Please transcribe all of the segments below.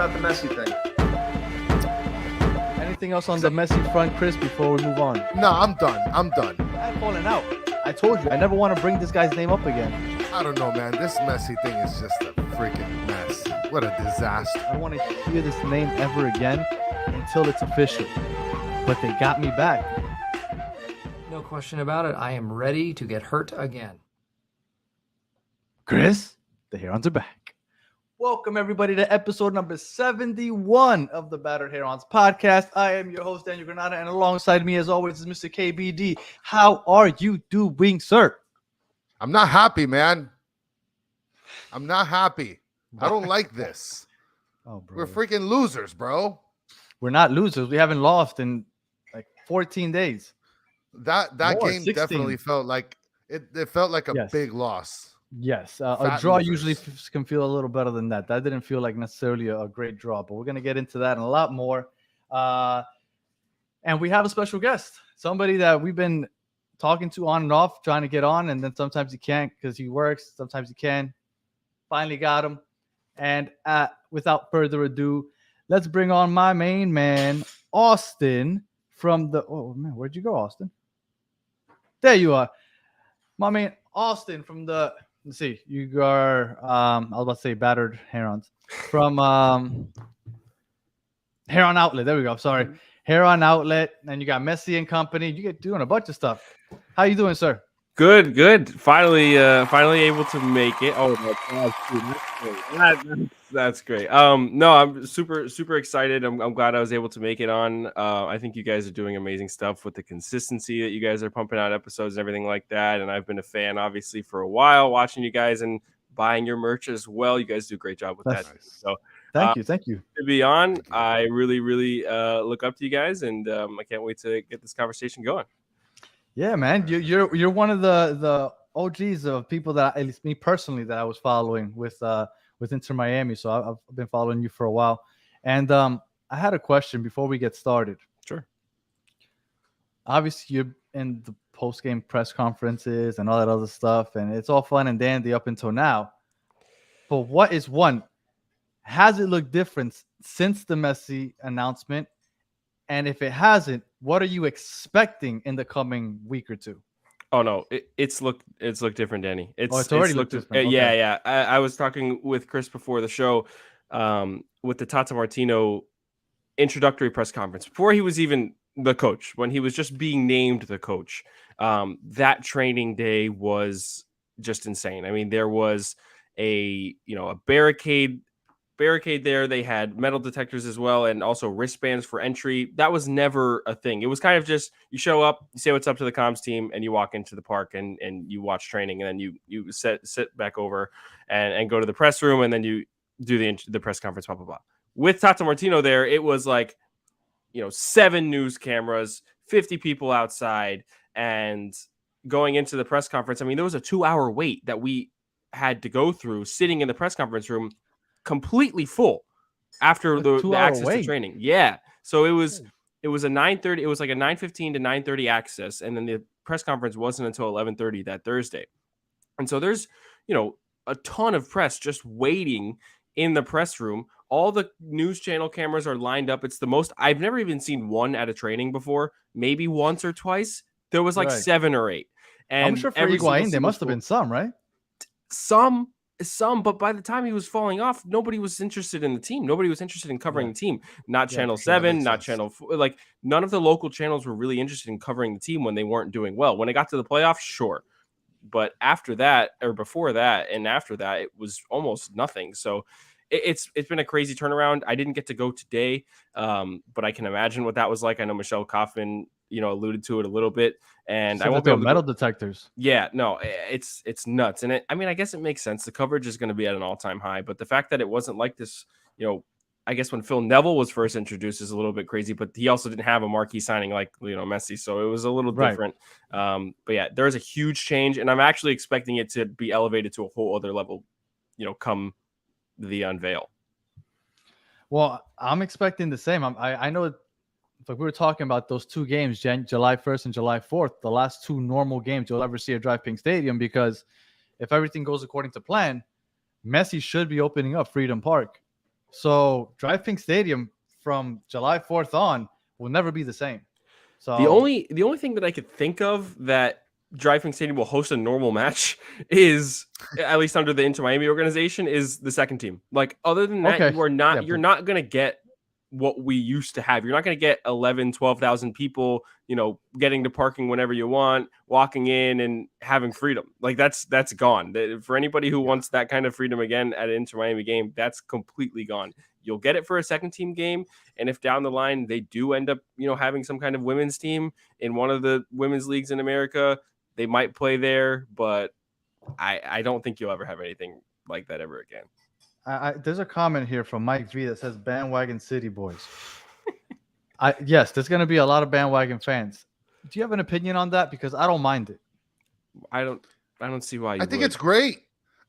about the Messi thing. Anything else on the Messi front, Chris, before we move on? No, I'm done. I'm falling out. I told you, I never want to bring this guy's name up again. I don't know, man. This Messi thing is just a freaking mess. What a disaster. I don't want to hear this name ever again until it's official. But they got me back. No question about it. I am ready to get hurt again. Chris, the Herons are back. Welcome, everybody, to episode number 71 of the Battered Herons podcast. I am your host, Daniel Granada, and alongside me, as always, is Mr. KBD. How are you doing, sir? I'm not happy, man. I'm not happy. I don't like this. Oh, bro. We're freaking losers, bro. We're not losers. We haven't lost in like 14 days. That More, game 16. definitely felt like it felt like a Yes. big loss. Yes, a Fat draw losers. usually can feel a little better than that. That didn't feel like necessarily a great draw, but we're going to get into that and a lot more. And we have a special guest, somebody that we've been talking to on and off, trying to get on, and then sometimes he can't because he works, sometimes he can. Finally got him. And without further ado, let's bring on my main man, Austin, from the... Oh, man, where'd you go, Austin? There you are. My man, Austin, from the... Let's see. You are, I was about to say Battered Herons. From Heron Outlet. There we go. Sorry. Heron Outlet. And you got Messi and company. You get doing a bunch of stuff. How you doing, sir? Good. Finally able to make it. Oh, that's great. That's great. No, I'm super excited. I'm glad I was able to make it on. I think you guys are doing amazing stuff with the consistency that you guys are pumping out episodes and everything like that. And I've been a fan, obviously, for a while, watching you guys and buying your merch as well. You guys do a great job with that. Nice. So Thank you. to be on, I really look up to you guys, and I can't wait to get this conversation going. Yeah, man. You're one of the OGs of people that, at least me personally, that I was following with Inter Miami. So I've been following you for a while. And I had a question before we get started. Sure. Obviously, you're in the post-game press conferences and all that other stuff, and it's all fun and dandy up until now. But what is one? Has it looked different since the Messi announcement? And if it hasn't, what are you expecting in the coming week or two? Oh no, it's looked different, Danny. It's already looked different. Okay. Yeah. I was talking with Chris before the show, with the Tata Martino introductory press conference before he was even the coach, when he was just being named the coach. That training day was just insane. I mean, there was a barricade there. They had metal detectors as well, and also wristbands for entry. That was never a thing. It was kind of just, you show up, you say what's up to the comms team, and you walk into the park and you watch training, and then you sit back over and go to the press room, and then you do the press conference, blah, blah, blah. With Tata Martino there, it was like, 7 news cameras, 50 people outside, and going into the press conference. I mean, there was a 2-hour wait that we had to go through sitting in the press conference room, completely full after the access to training. Yeah. So it was a 9:30. It was like a 9:15 to 9:30 access. And then the press conference wasn't until 11:30 that Thursday. And so there's, a ton of press just waiting in the press room. All the news channel cameras are lined up. It's the most, I've never even seen one at a training before. Maybe once or twice. There was like 7 or 8. And I'm sure for Higuain, there must have been some, right? Some, but by the time he was falling off, nobody was interested in the team. Nobody was interested in covering the team. Not Channel 7, not Channel 4. Like, none of the local channels were really interested in covering the team when they weren't doing well. When it got to the playoffs, sure. But after that, or before that, and after that, it was almost nothing. So it's been a crazy turnaround. I didn't get to go today, but I can imagine what that was like. I know Michelle Kaufman, alluded to it a little bit, and So I won't be able to metal detectors. Yeah, no, it's nuts. And I guess it makes sense. The coverage is going to be at an all-time high, but the fact that it wasn't like this, I guess when Phil Neville was first introduced is a little bit crazy, but he also didn't have a marquee signing like, Messi. So it was a little different. But yeah, there's a huge change, and I'm actually expecting it to be elevated to a whole other level, come the unveil. Well, I'm expecting the same. I know, like we were talking about those 2 games, July 1st and July 4th, the last 2 normal games you'll ever see at Drive Pink Stadium, because if everything goes according to plan, Messi should be opening up Freedom Park So Drive Pink Stadium from July 4th on will never be the same. So The only thing that I could think of that Driving Stadium will host a normal match is, at least under the Inter Miami organization, is the second team. Like, other than that, Okay. you are not Yeah, you're but- not gonna get what we used to have. You're not gonna get 11, 12,000 people, getting to parking whenever you want, walking in and having freedom. Like, that's gone. For anybody who wants that kind of freedom again at an Inter Miami game, that's completely gone. You'll get it for a second team game. And if down the line they do end up, having some kind of women's team in one of the women's leagues in America, they might play there. But I don't think you'll ever have anything like that ever again. There's a comment here from Mike V that says bandwagon city boys. Yes, there's going to be a lot of bandwagon fans. Do you have an opinion on that? Because I don't mind it. I don't see why you I think would. it's great.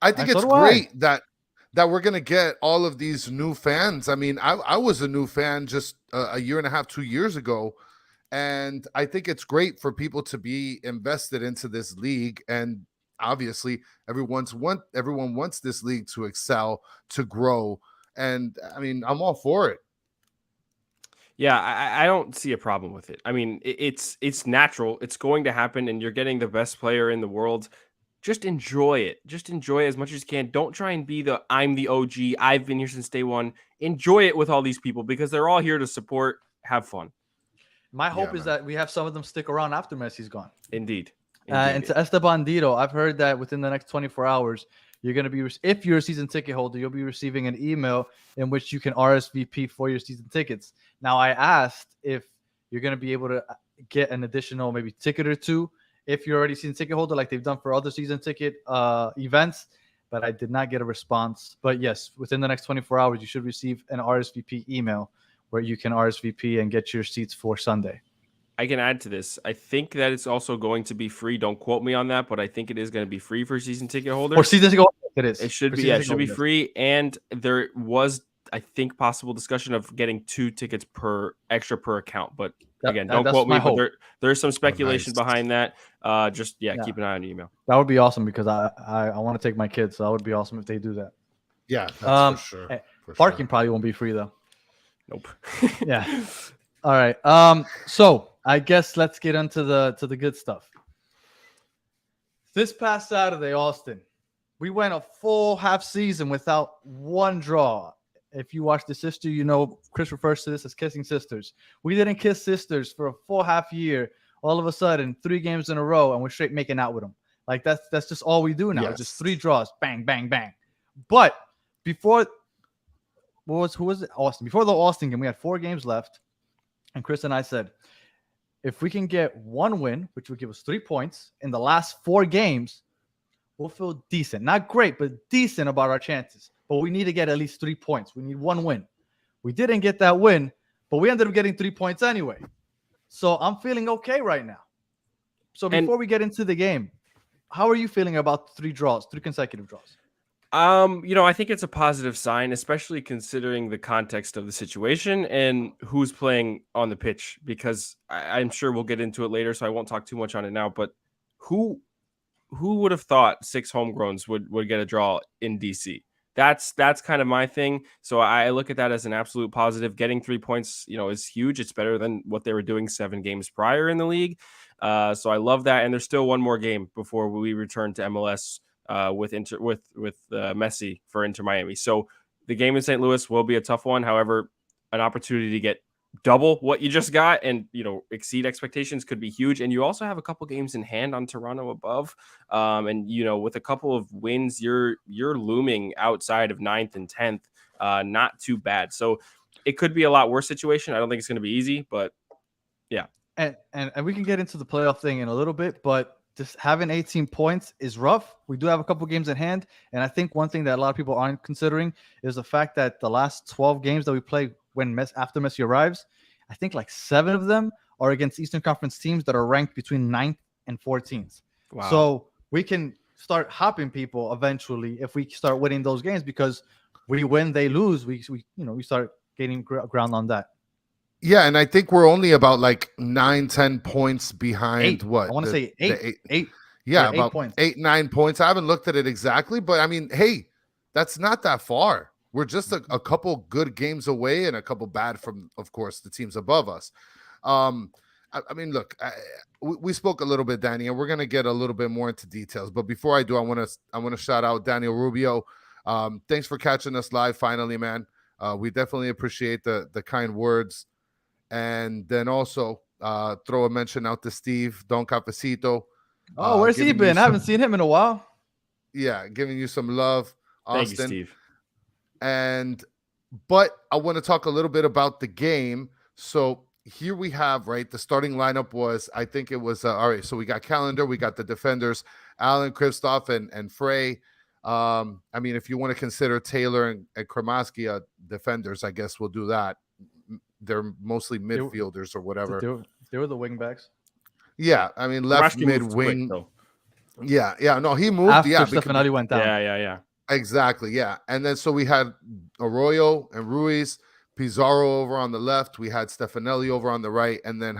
I think So it's do I. great that we're gonna get all of these new fans. I mean, I was a new fan just a year and a half, 2 years ago, and I think it's great for people to be invested into this league. And obviously, everyone wants this league to excel, to grow, and I mean, I'm all for it. Yeah, I don't see a problem with it. I mean, it's natural. It's going to happen, and you're getting the best player in the world. Just enjoy it. Just enjoy it as much as you can. Don't try and be I'm the OG. I've been here since day one. Enjoy it with all these people because they're all here to support. Have fun. My hope Yeah, is man. that we have some of them stick around after Messi's gone. Indeed. And to Esteban Dito, I've heard that within the next 24 hours, you're going to be, if you're a season ticket holder, you'll be receiving an email in which you can RSVP for your season tickets. Now, I asked if you're going to be able to get an additional maybe ticket or two if you're already a season ticket holder, like they've done for other season ticket events, but I did not get a response. But yes, within the next 24 hours, you should receive an RSVP email where you can RSVP and get your seats for Sunday. I can add to this. I think that it's also going to be free. Don't quote me on that, but I think it is going to be free for season ticket holders. For season ticket holders, it is. It should For be. season Yeah, it ticket should be holders. free. And there was, I think, possible discussion of getting 2 tickets extra per account. But again, don't that's quote my me. hope. But there's some speculation nice. behind that. Just Yeah. keep an eye on your email. That would be awesome because I want to take my kids, so that would be awesome if they do that. Yeah, that's for sure. For Parking sure. probably won't be free though. Nope. Yeah. All right. So I guess let's get into the good stuff. This past Saturday, Austin, we went a full half season without one draw. If you watch the sister, you know Chris refers to this as kissing sisters. We didn't kiss sisters for a full half year. All of a sudden, 3 games in a row, and we're straight making out with them. Like that's just all we do now. Yes. Just 3 draws, bang, bang, bang. But before, who was it? Austin. Before the Austin game, we had 4 games left, and Chris and I said, if we can get 1 win, which would give us 3 points in the last 4 games, we'll feel decent. Not great, but decent about our chances. But we need to get at least 3 points. We need 1 win. We didn't get that win, but we ended up getting 3 points anyway. So I'm feeling okay right now. So before we get into the game, how are you feeling about 3 consecutive draws? I think it's a positive sign, especially considering the context of the situation and who's playing on the pitch, because I'm sure we'll get into it later, so I won't talk too much on it now. But who would have thought 6 homegrowns would get a draw in DC? That's kind of my thing. So I look at that as an absolute positive. Getting 3 points, is huge. It's better than what they were doing 7 games prior in the league. So I love that. And there's still one more game before we return to MLS with Messi for Inter Miami. So the game in St. Louis will be a tough one. However, an opportunity to get double what you just got and exceed expectations could be huge. And you also have a couple games in hand on Toronto above, and with a couple of wins, you're looming outside of 9th and 10th. Not too bad. So it could be a lot worse situation. I don't think it's going to be easy, but yeah. And we can get into the playoff thing in a little bit, but just having 18 points is rough. We do have a couple games in hand, and I think one thing that a lot of people aren't considering is the fact that the last 12 games that we play after Messi arrives, I think like 7 of them are against Eastern Conference teams that are ranked between 9th and 14th. Wow. So we can start hopping people eventually if we start winning those games, because we win, they lose. We start gaining ground on that. Yeah, and I think we're only about like 9-10 points behind. 8. What I want to say 8. 8. Yeah, 8 about points. 8-9 points. I haven't looked at it exactly, but I mean, hey, that's not that far. We're just a couple good games away and a couple bad from, of course, the teams above us. I mean, look, we spoke a little bit, Danny, and we're gonna get a little bit more into details. But before I do, I want to shout out Daniel Rubio. Thanks for catching us live finally, man. We definitely appreciate the kind words, and then also throw a mention out to Steve Don Capacito. Oh, where's he been? I haven't seen him in a while. Yeah, giving you some love, Austin. Thank you, Steve. But I want to talk a little bit about the game. So here we have, right, the starting lineup was, I think it was, all right, so we got Calendar, we got the defenders, Allen, Kristoff, and Frey. I mean, if you want to consider Taylor and Kramaski defenders, I guess we'll do that. They're mostly midfielders or whatever. They were the wing backs. Yeah, I mean, left Kramaski mid moved wing. quick, yeah. No, he moved. After yeah, Stefanelli went down. Yeah. Exactly, yeah. And then so we had Arroyo and Ruiz, Pizarro over on the left. We had Stefanelli over on the right, and then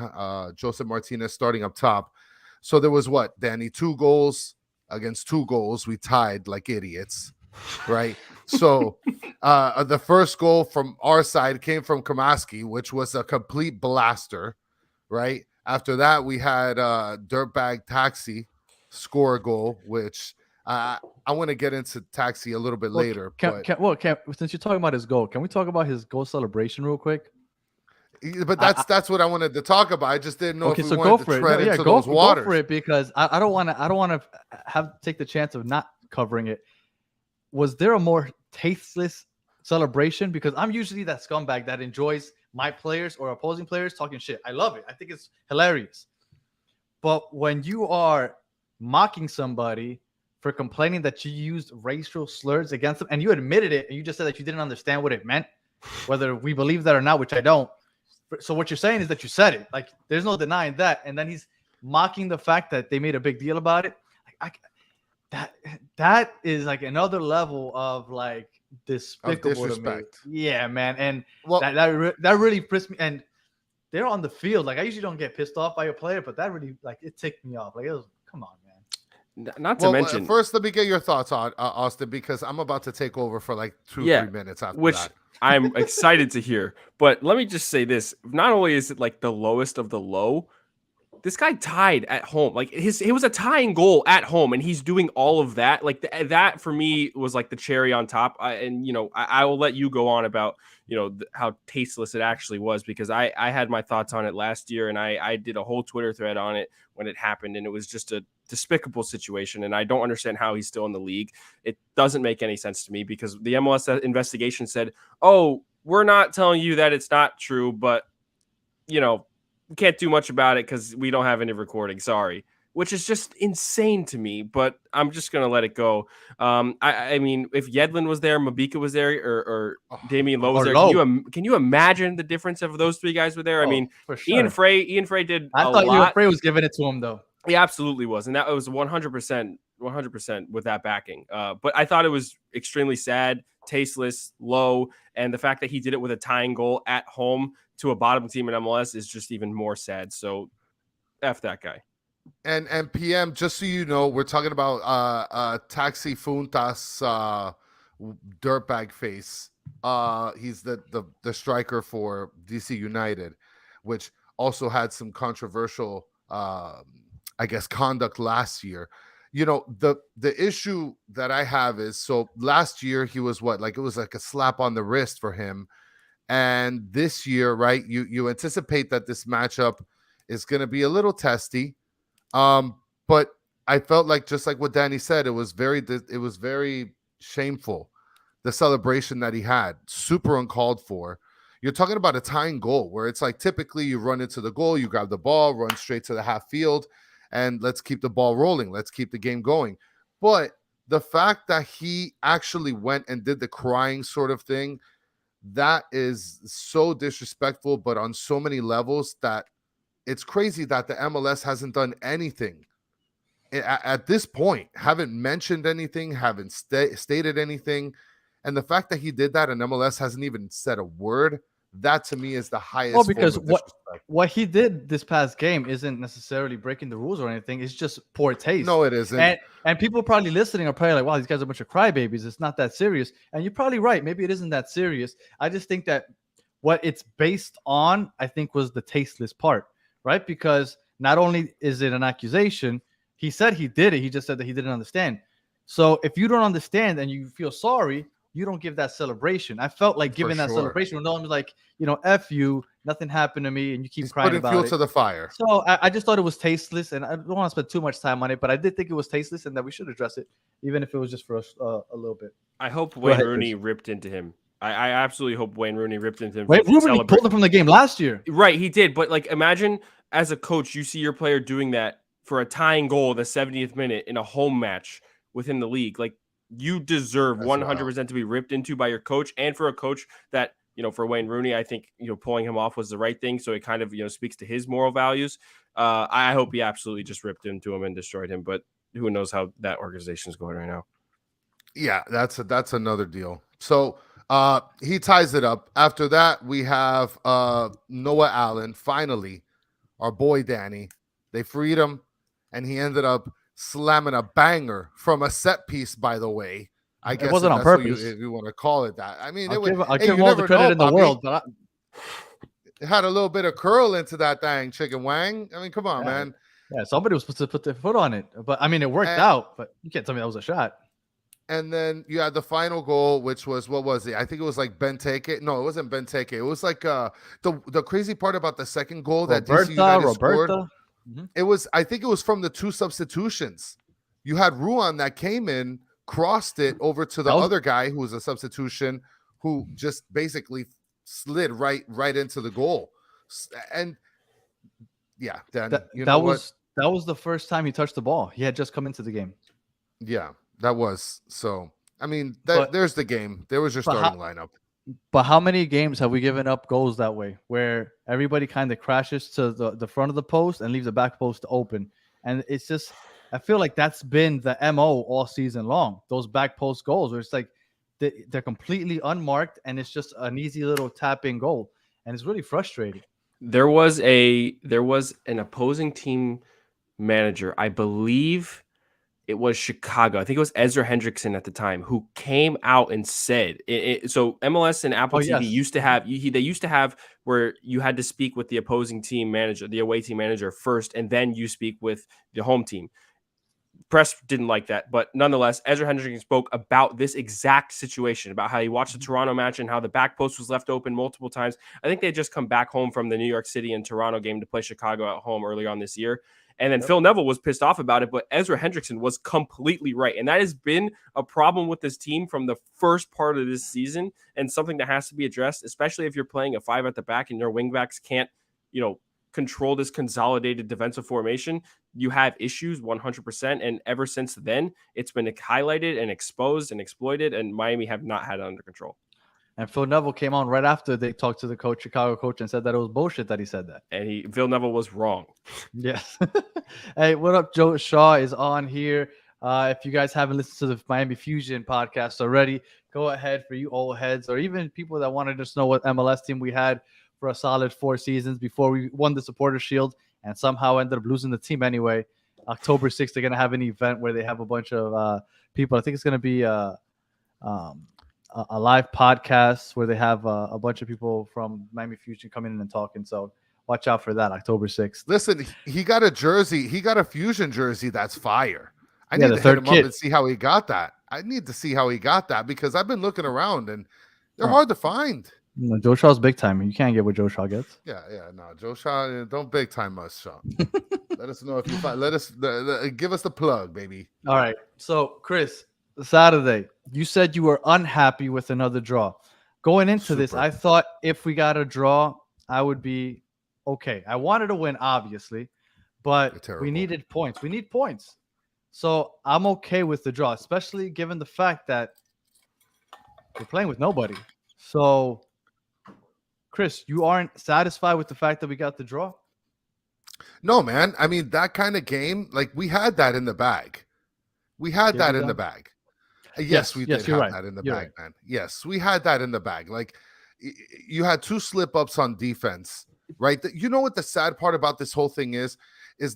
Joseph Martinez starting up top. So there was what, Danny? 2 goals against 2 goals. We tied like idiots, right? So the first goal from our side came from Kramaski, which was a complete blaster, right? After that, we had Dirtbag Taxi score a goal, which I want to get into Taxi a little bit later. Since you're talking about his goal, can we talk about his goal celebration real quick? But that's what I wanted to talk about. I just didn't know if we so wanted to tread into those waters. Go for it, because I don't want to take the chance of not covering it. Was there a more tasteless celebration? Because I'm usually that scumbag that enjoys my players or opposing players talking shit. I love it. I think it's hilarious. But when you are mocking somebody for complaining that you used racial slurs against them, and you admitted it, and you just said that you didn't understand what it meant, whether we believe that or not, which I don't. So what you're saying is that you said it. Like, there's no denying that. And then he's mocking the fact that they made a big deal about it. That is like another level of like despicable to me. Yeah, man. And that really pissed me. And they're on the field. Like, I usually don't get pissed off by a player, but that really, like, it ticked me off. Like, it was, come on, man. Not to mention, first, let me get your thoughts on Austin, because I'm about to take over for like 2-3 minutes after that. I'm excited to hear. But let me just say this: not only is it like the lowest of the low, this guy tied at home. Like, it was a tying goal at home, and he's doing all of that. Like, that for me was like the cherry on top. I will let you go on about how tasteless it actually was, because I had my thoughts on it last year, and I did a whole Twitter thread on it when it happened, and it was just a despicable situation, and I don't understand how he's still in the league. It doesn't make any sense to me, because the MLS investigation said, "Oh, we're not telling you that it's not true, but we can't do much about it because we don't have any recording. Sorry." Which is just insane to me, but I'm just gonna let it go. I mean, if Yedlin was there, Mabika was there, or Damian Lowe was there, can you imagine the difference if those 3 guys were there? I mean, for sure. Ian Frey did. I thought Ian Frey was giving it to him, though. He absolutely was, and that was 100% with that backing. But I thought it was extremely sad, tasteless, low, and the fact that he did it with a tying goal at home to a bottom team in MLS is just even more sad. So, F that guy. And PM, just so you know, we're talking about Taxi Funtas dirtbag face. He's the striker for DC United, which also had some controversial I guess conduct last year. The issue that I have is, so last year he was it was like a slap on the wrist for him. And this year, right, you anticipate that this matchup is going to be a little testy. But I felt like, just like what Danny said, it was very shameful. The celebration that he had, super uncalled for. You're talking about a tying goal where it's like, typically you run into the goal, you grab the ball, run straight to the half field, and let's keep the ball rolling. Let's keep the game going. But the fact that he actually went and did the crying sort of thing, that is so disrespectful, but on so many levels, that it's crazy that the MLS hasn't done anything at this point, haven't mentioned anything, haven't stated anything. And the fact that he did that and MLS hasn't even said a word, that to me is the highest. Well, because form of disrespect. what he did this past game isn't necessarily breaking the rules or anything. It's just poor taste. No, it isn't. And people probably listening are probably like, wow, these guys are a bunch of crybabies. It's not that serious. And you're probably right. Maybe it isn't that serious. I just think that what it's based on, I think, was the tasteless part, right? Because not only is it an accusation, he said he did it. He just said that he didn't understand. So if you don't understand and you feel sorry, you don't give that celebration. I felt like giving that celebration when no one was like, F you, nothing happened to me, and you keep crying about fuel it. to the fire. So I just thought it was tasteless, and I don't want to spend too much time on it, but I did think it was tasteless and that we should address it, even if it was just for a little bit. I hope Wayne Rooney ripped into him. I absolutely hope Wayne Rooney ripped into him. Wayne Rooney pulled him from the game last year. Right, he did. But like, imagine as a coach, you see your player doing that for a tying goal in the 70th minute in a home match within the league. Like, you deserve 100% to be ripped into by your coach, and for a coach that, for Wayne Rooney, I think, pulling him off was the right thing. So it kind of, speaks to his moral values. I hope he absolutely just ripped into him and destroyed him, but who knows how that organization is going right now. Yeah, that's another deal. So he ties it up. After that, we have Noah Allen. Finally, our boy Danny. They freed him, and he ended up slamming a banger from a set piece, by the way. I guess it wasn't on purpose. If you want to call it that. I mean, I'll give him all the credit in the world, but it had a little bit of curl into that dang chicken wang. I mean, come on, man. Yeah, somebody was supposed to put their foot on it, but I mean, it worked out. But you can't tell me that was a shot. And then you had the final goal, which was, what was it? I think it was like Benteke. No, it wasn't Benteke. It was like the crazy part about the second goal that DC United scored. Mm-hmm. It was, I think it was from the two substitutions. You had Ruan that came in, crossed it over to the other guy who was a substitution, who just basically slid right into the goal. And yeah, then that was the first time he touched the ball. He had just come into the game. Yeah, that was. So I mean, there's the game. There was your starting lineup. But how many games have we given up goals that way, where everybody kind of crashes to the front of the post and leaves the back post open? And it's just, I feel like that's been the MO all season long. Those back post goals where it's like they're completely unmarked and it's just an easy little tap-in goal. And it's really frustrating. There was an opposing team manager, I believe it was Chicago. I think it was Ezra Hendrickson at the time, who came out and said so MLS and Apple TV used to have they used to have where you had to speak with the opposing team manager, the away team manager first, and then you speak with the home team. Press didn't like that, but nonetheless, Ezra Hendrickson spoke about this exact situation, about how he watched the Toronto match and how the back post was left open multiple times. I think they had just come back home from the New York City and Toronto game to play Chicago at home earlier on this year. And then Phil Neville was pissed off about it, but Ezra Hendrickson was completely right. And that has been a problem with this team from the first part of this season, and something that has to be addressed, especially if you're playing a 5 at the back and your wingbacks can't, control this consolidated defensive formation. You have issues 100%. And ever since then, it's been highlighted and exposed and exploited, and Miami have not had it under control. And Phil Neville came on right after they talked to the Chicago coach, and said that it was bullshit that he said that. And Phil Neville was wrong. Yes. Hey, what up? Joe Shaw is on here. If you guys haven't listened to the Miami Fusion podcast already, go ahead, for you old heads, or even people that want to just know what MLS team we had for a solid 4 seasons before we won the Supporter Shield and somehow ended up losing the team anyway. October 6th, they're going to have an event where they have a bunch of people. I think it's going to be a live podcast where they have a bunch of people from Miami Fusion coming in and talking. So watch out for that, October 6th. Listen, he got a jersey. He got a Fusion jersey that's fire. I need to hit him up and see how he got that. I need to see how he got that, because I've been looking around and they're hard to find. No, Joe Shaw's big time. You can't get what Joe Shaw gets. Yeah. No, Joe Shaw, don't big time us, Shaw. Let us know if you find. Let us give us the plug, baby. All right. So, Chris, Saturday, you said you were unhappy with another draw. Going into this, I thought if we got a draw, I would be okay. I wanted to win, obviously, but we needed points. We need points. So I'm okay with the draw, especially given the fact that we're playing with nobody. So, Chris, you aren't satisfied with the fact that we got the draw? No, man. I mean, that kind of game, like, we had that in the bag. We had that in the bag. Yes, we did have that in the bag, man. Yes, we had that in the bag. Like, you had 2 slip-ups on defense right? You know what the sad part about this whole thing is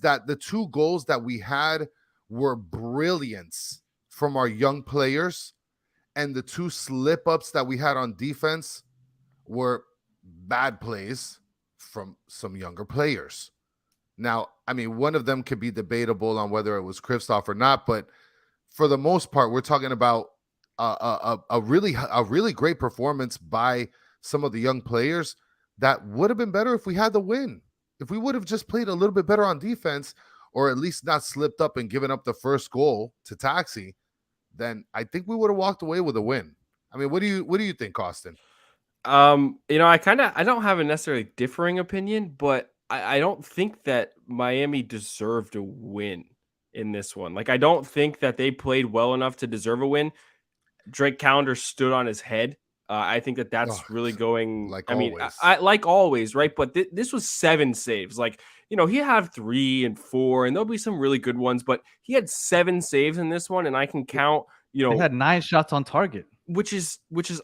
that the 2 goals that we had were brilliance from our young players, and the 2 slip-ups that we had on defense were bad plays from some younger players. Now, I mean, one of them could be debatable on whether it was Kristoff or not, but for the most part, we're talking about a really great performance by some of the young players that would have been better if we had the win. If we would have just played a little bit better on defense, or at least not slipped up and given up the first goal to Taxi, then I think we would have walked away with a win. I mean, what do you think, Costin? I don't have a necessarily differing opinion, but I don't think that Miami deserved a win in this one. Like, I don't think that they played well enough to deserve a win. Drake Callender stood on his head. I think that that's really going. Like I mean, always. I like always, right? But this was 7 saves. Like, he had 3 and 4, and there'll be some really good ones, but he had 7 saves in this one, and I can count. They had 9 shots on target, which is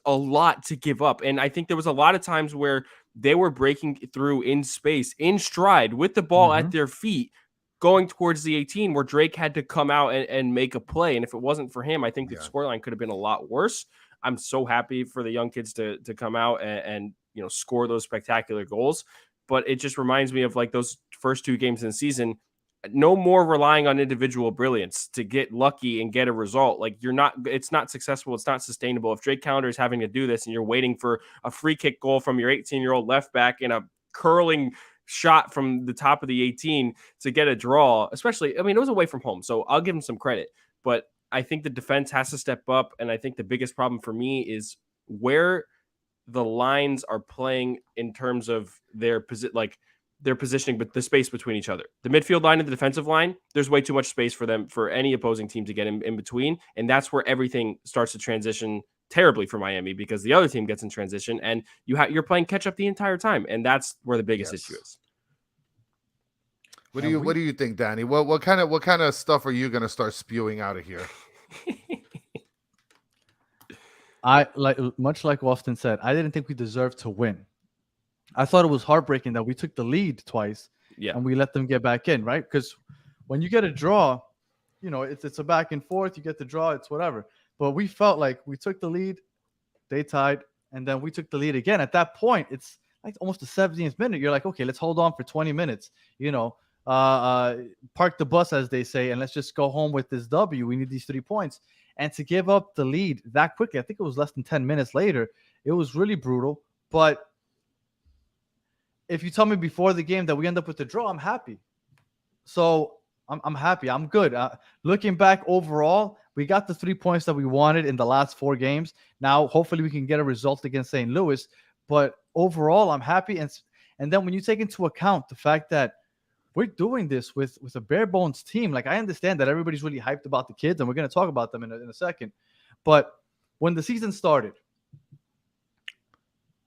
a lot to give up. And I think there was a lot of times where they were breaking through in space, in stride, with the ball at their feet, going towards the 18, where Drake had to come out and make a play. And if it wasn't for him, I think the scoreline could have been a lot worse. I'm so happy for the young kids to come out and score those spectacular goals. But it just reminds me of like those first 2 games in the season. No more relying on individual brilliance to get lucky and get a result. Like, it's not successful. It's not sustainable. If Drake Callender is having to do this and you're waiting for a free kick goal from your 18-year-old left back and a curling shot from the top of the 18 to get a draw, especially, I mean, it was away from home, so I'll give him some credit, but I think the defense has to step up. And I think the biggest problem for me is where the lines are playing in terms of their positioning, but the space between each other. The midfield line and the defensive line, there's way too much space for any opposing team to get in between. And that's where everything starts to transition terribly for Miami, because the other team gets in transition and you're playing catch up the entire time. And that's where the biggest issue is. What do you think, Danny? What kind of stuff are you going to start spewing out of here? Much like Austin said, I didn't think we deserved to win. I thought it was heartbreaking that we took the lead twice and we let them get back in, right? Because when you get a draw, it's a back and forth. You get the draw, it's whatever. But we felt like we took the lead, they tied, and then we took the lead again. At that point, it's like almost the 17th minute. You're like, okay, let's hold on for 20 minutes. Park the bus, as they say, and let's just go home with this W. We need these 3 points. And to give up the lead that quickly, I think it was less than 10 minutes later, it was really brutal. But if you tell me before the game that we end up with the draw, I'm happy. So I'm happy. I'm good. Looking back overall, we got the 3 points that we wanted in the last 4 games. Now, hopefully we can get a result against St. Louis. But overall, I'm happy. And then when you take into account the fact that we're doing this with a bare bones team, like, I understand that everybody's really hyped about the kids, and we're going to talk about them in a second. But when the season started,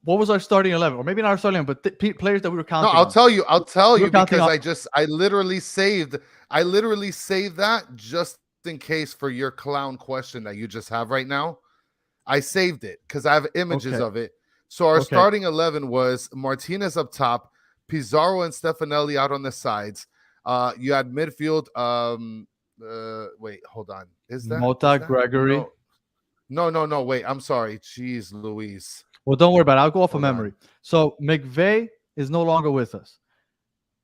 what was our starting 11? Or maybe not our starting 11, but players that we were counting. No, I'll tell you because I literally saved that just in case for your clown question that you just have right now. I saved it because I have images of it. So our starting 11 was Martinez up top, Pizarro and Stefanelli out on the sides. You had midfield. Wait, hold on. Is that Mota, Gregory? No. Wait, I'm sorry. Jeez, Louise. Well, don't worry about it. I'll go off of memory. So McVeigh is no longer with us.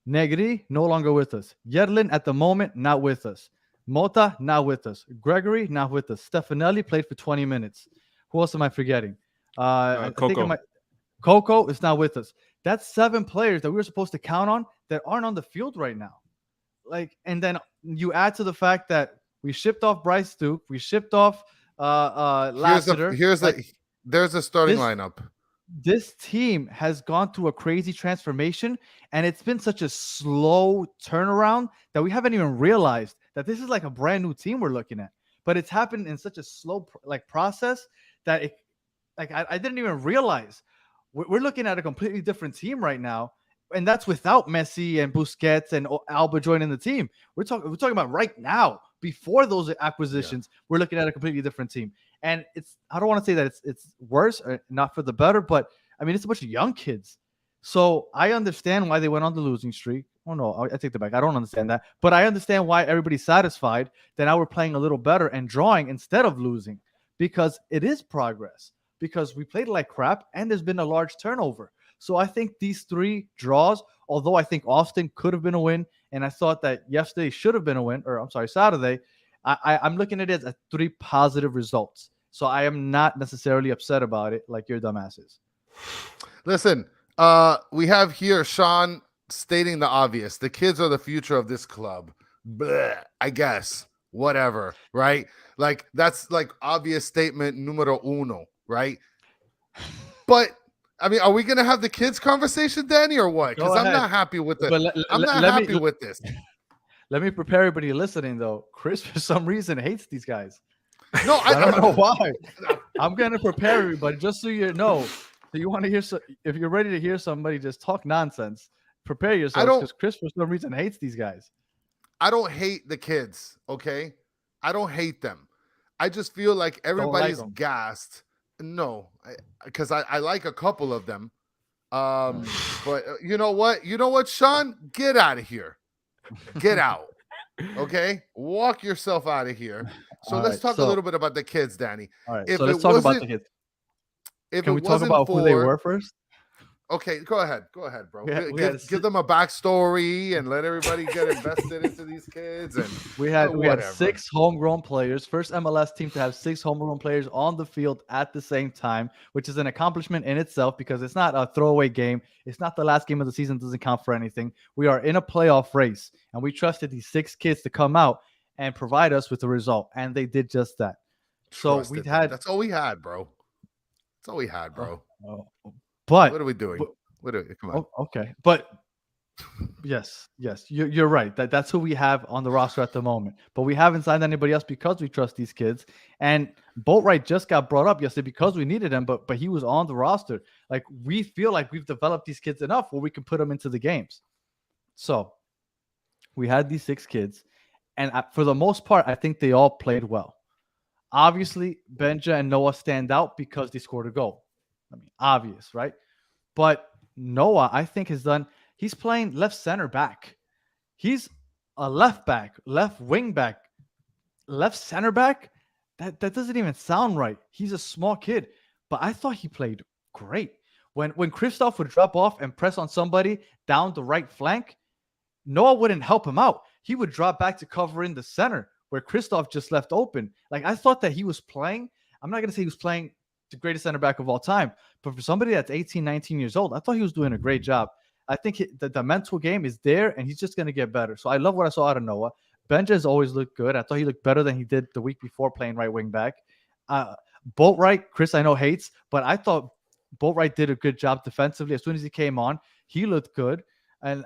Negri, no longer with us. Yerlin, at the moment, not with us. Mota, not with us. Gregory, not with us. Stefanelli played for 20 minutes. Who else am I forgetting? Coco is not with us. That's 7 players that we were supposed to count on that aren't on the field right now. And then you add to the fact that we shipped off Bryce Duke, we shipped off Lassiter. There's a starting lineup. This team has gone through a crazy transformation, and it's been such a slow turnaround that we haven't even realized that this is like a brand new team we're looking at. But it's happened in such a slow process that I didn't even realize. We're looking at a completely different team right now, and that's without Messi and Busquets and Alba joining the team. We're talking about right now, before those acquisitions. We're looking at a completely different team, and I don't want to say that it's worse or not for the better, but I mean, it's a bunch of young kids. So I understand why they went on the losing streak. Oh no, I take that back. I don't understand that, but I understand why everybody's satisfied that now we're playing a little better and drawing instead of losing, because it is progress. Because we played like crap and there's been a large turnover. So I think these 3 draws, although I think Austin could have been a win, and I thought that yesterday should have been a win, or I'm sorry, Saturday, I'm looking at it as 3 positive results. So I am not necessarily upset about it like your dumbasses. Listen, we have here Sean stating the obvious. The kids are the future of this club. Bleh, I guess. Whatever, right? Like that's like obvious statement numero uno, right? But I mean, are we gonna have the kids conversation, Danny, or what? Go Because I'm ahead. not happy with But I'm not happy with this. Let me prepare everybody listening, though. Chris, for some reason, hates these guys. No, I don't know why. I'm going to prepare everybody just so you know. So you want to hear, if you're ready to hear somebody just talk nonsense, prepare yourselves because Chris, for some reason, hates these guys. I don't hate the kids, okay? I don't hate them. I just feel like everybody's gassed. No, because I like a couple of them. But you know what? You know what, Sean? Get out of here. Get out. Okay? Walk yourself out of here. So let's talk a little bit about the kids, Danny. All right. So let's talk about the kids. Can we talk about who they were first? Okay, go ahead, bro. Give them a backstory and let everybody get invested into these kids. And we had 6 homegrown players, first MLS team to have 6 homegrown players on the field at the same time, which is an accomplishment in itself because it's not a throwaway game. It's not the last game of the season; doesn't count for anything. We are in a playoff race, and we trusted these 6 kids to come out and provide us with the result, and they did just that. So we had that's all we had, bro. That's all we had, bro. But what are we doing? Come on. Okay, but yes, you're right. That's who we have on the roster at the moment. But we haven't signed anybody else because we trust these kids. And Boatwright just got brought up yesterday because we needed him, but he was on the roster. Like we feel like we've developed these kids enough where we can put them into the games. So we had these 6 kids, and for the most part, I think they all played well. Obviously, Benja and Noah stand out because they scored a goal. I mean, obvious, right? But Noah, I think, he's playing left center back. He's a left back, left wing back, left center back. That doesn't even sound right. He's a small kid, but I thought he played great. When Christoph would drop off and press on somebody down the right flank, Noah wouldn't help him out. He would drop back to cover in the center where Christoph just left open. Like I thought that he was playing. I'm not going to say he was playing the greatest center back of all time, but for somebody that's 18, 19 years old, I thought he was doing a great job. I think the mental game is there, and he's just going to get better. So I love what I saw out of Noah. Benja has always looked good. I thought he looked better than he did the week before playing right wing back. Boatwright, Chris, I know hates, but I thought Boatwright did a good job defensively. As soon as he came on, he looked good. And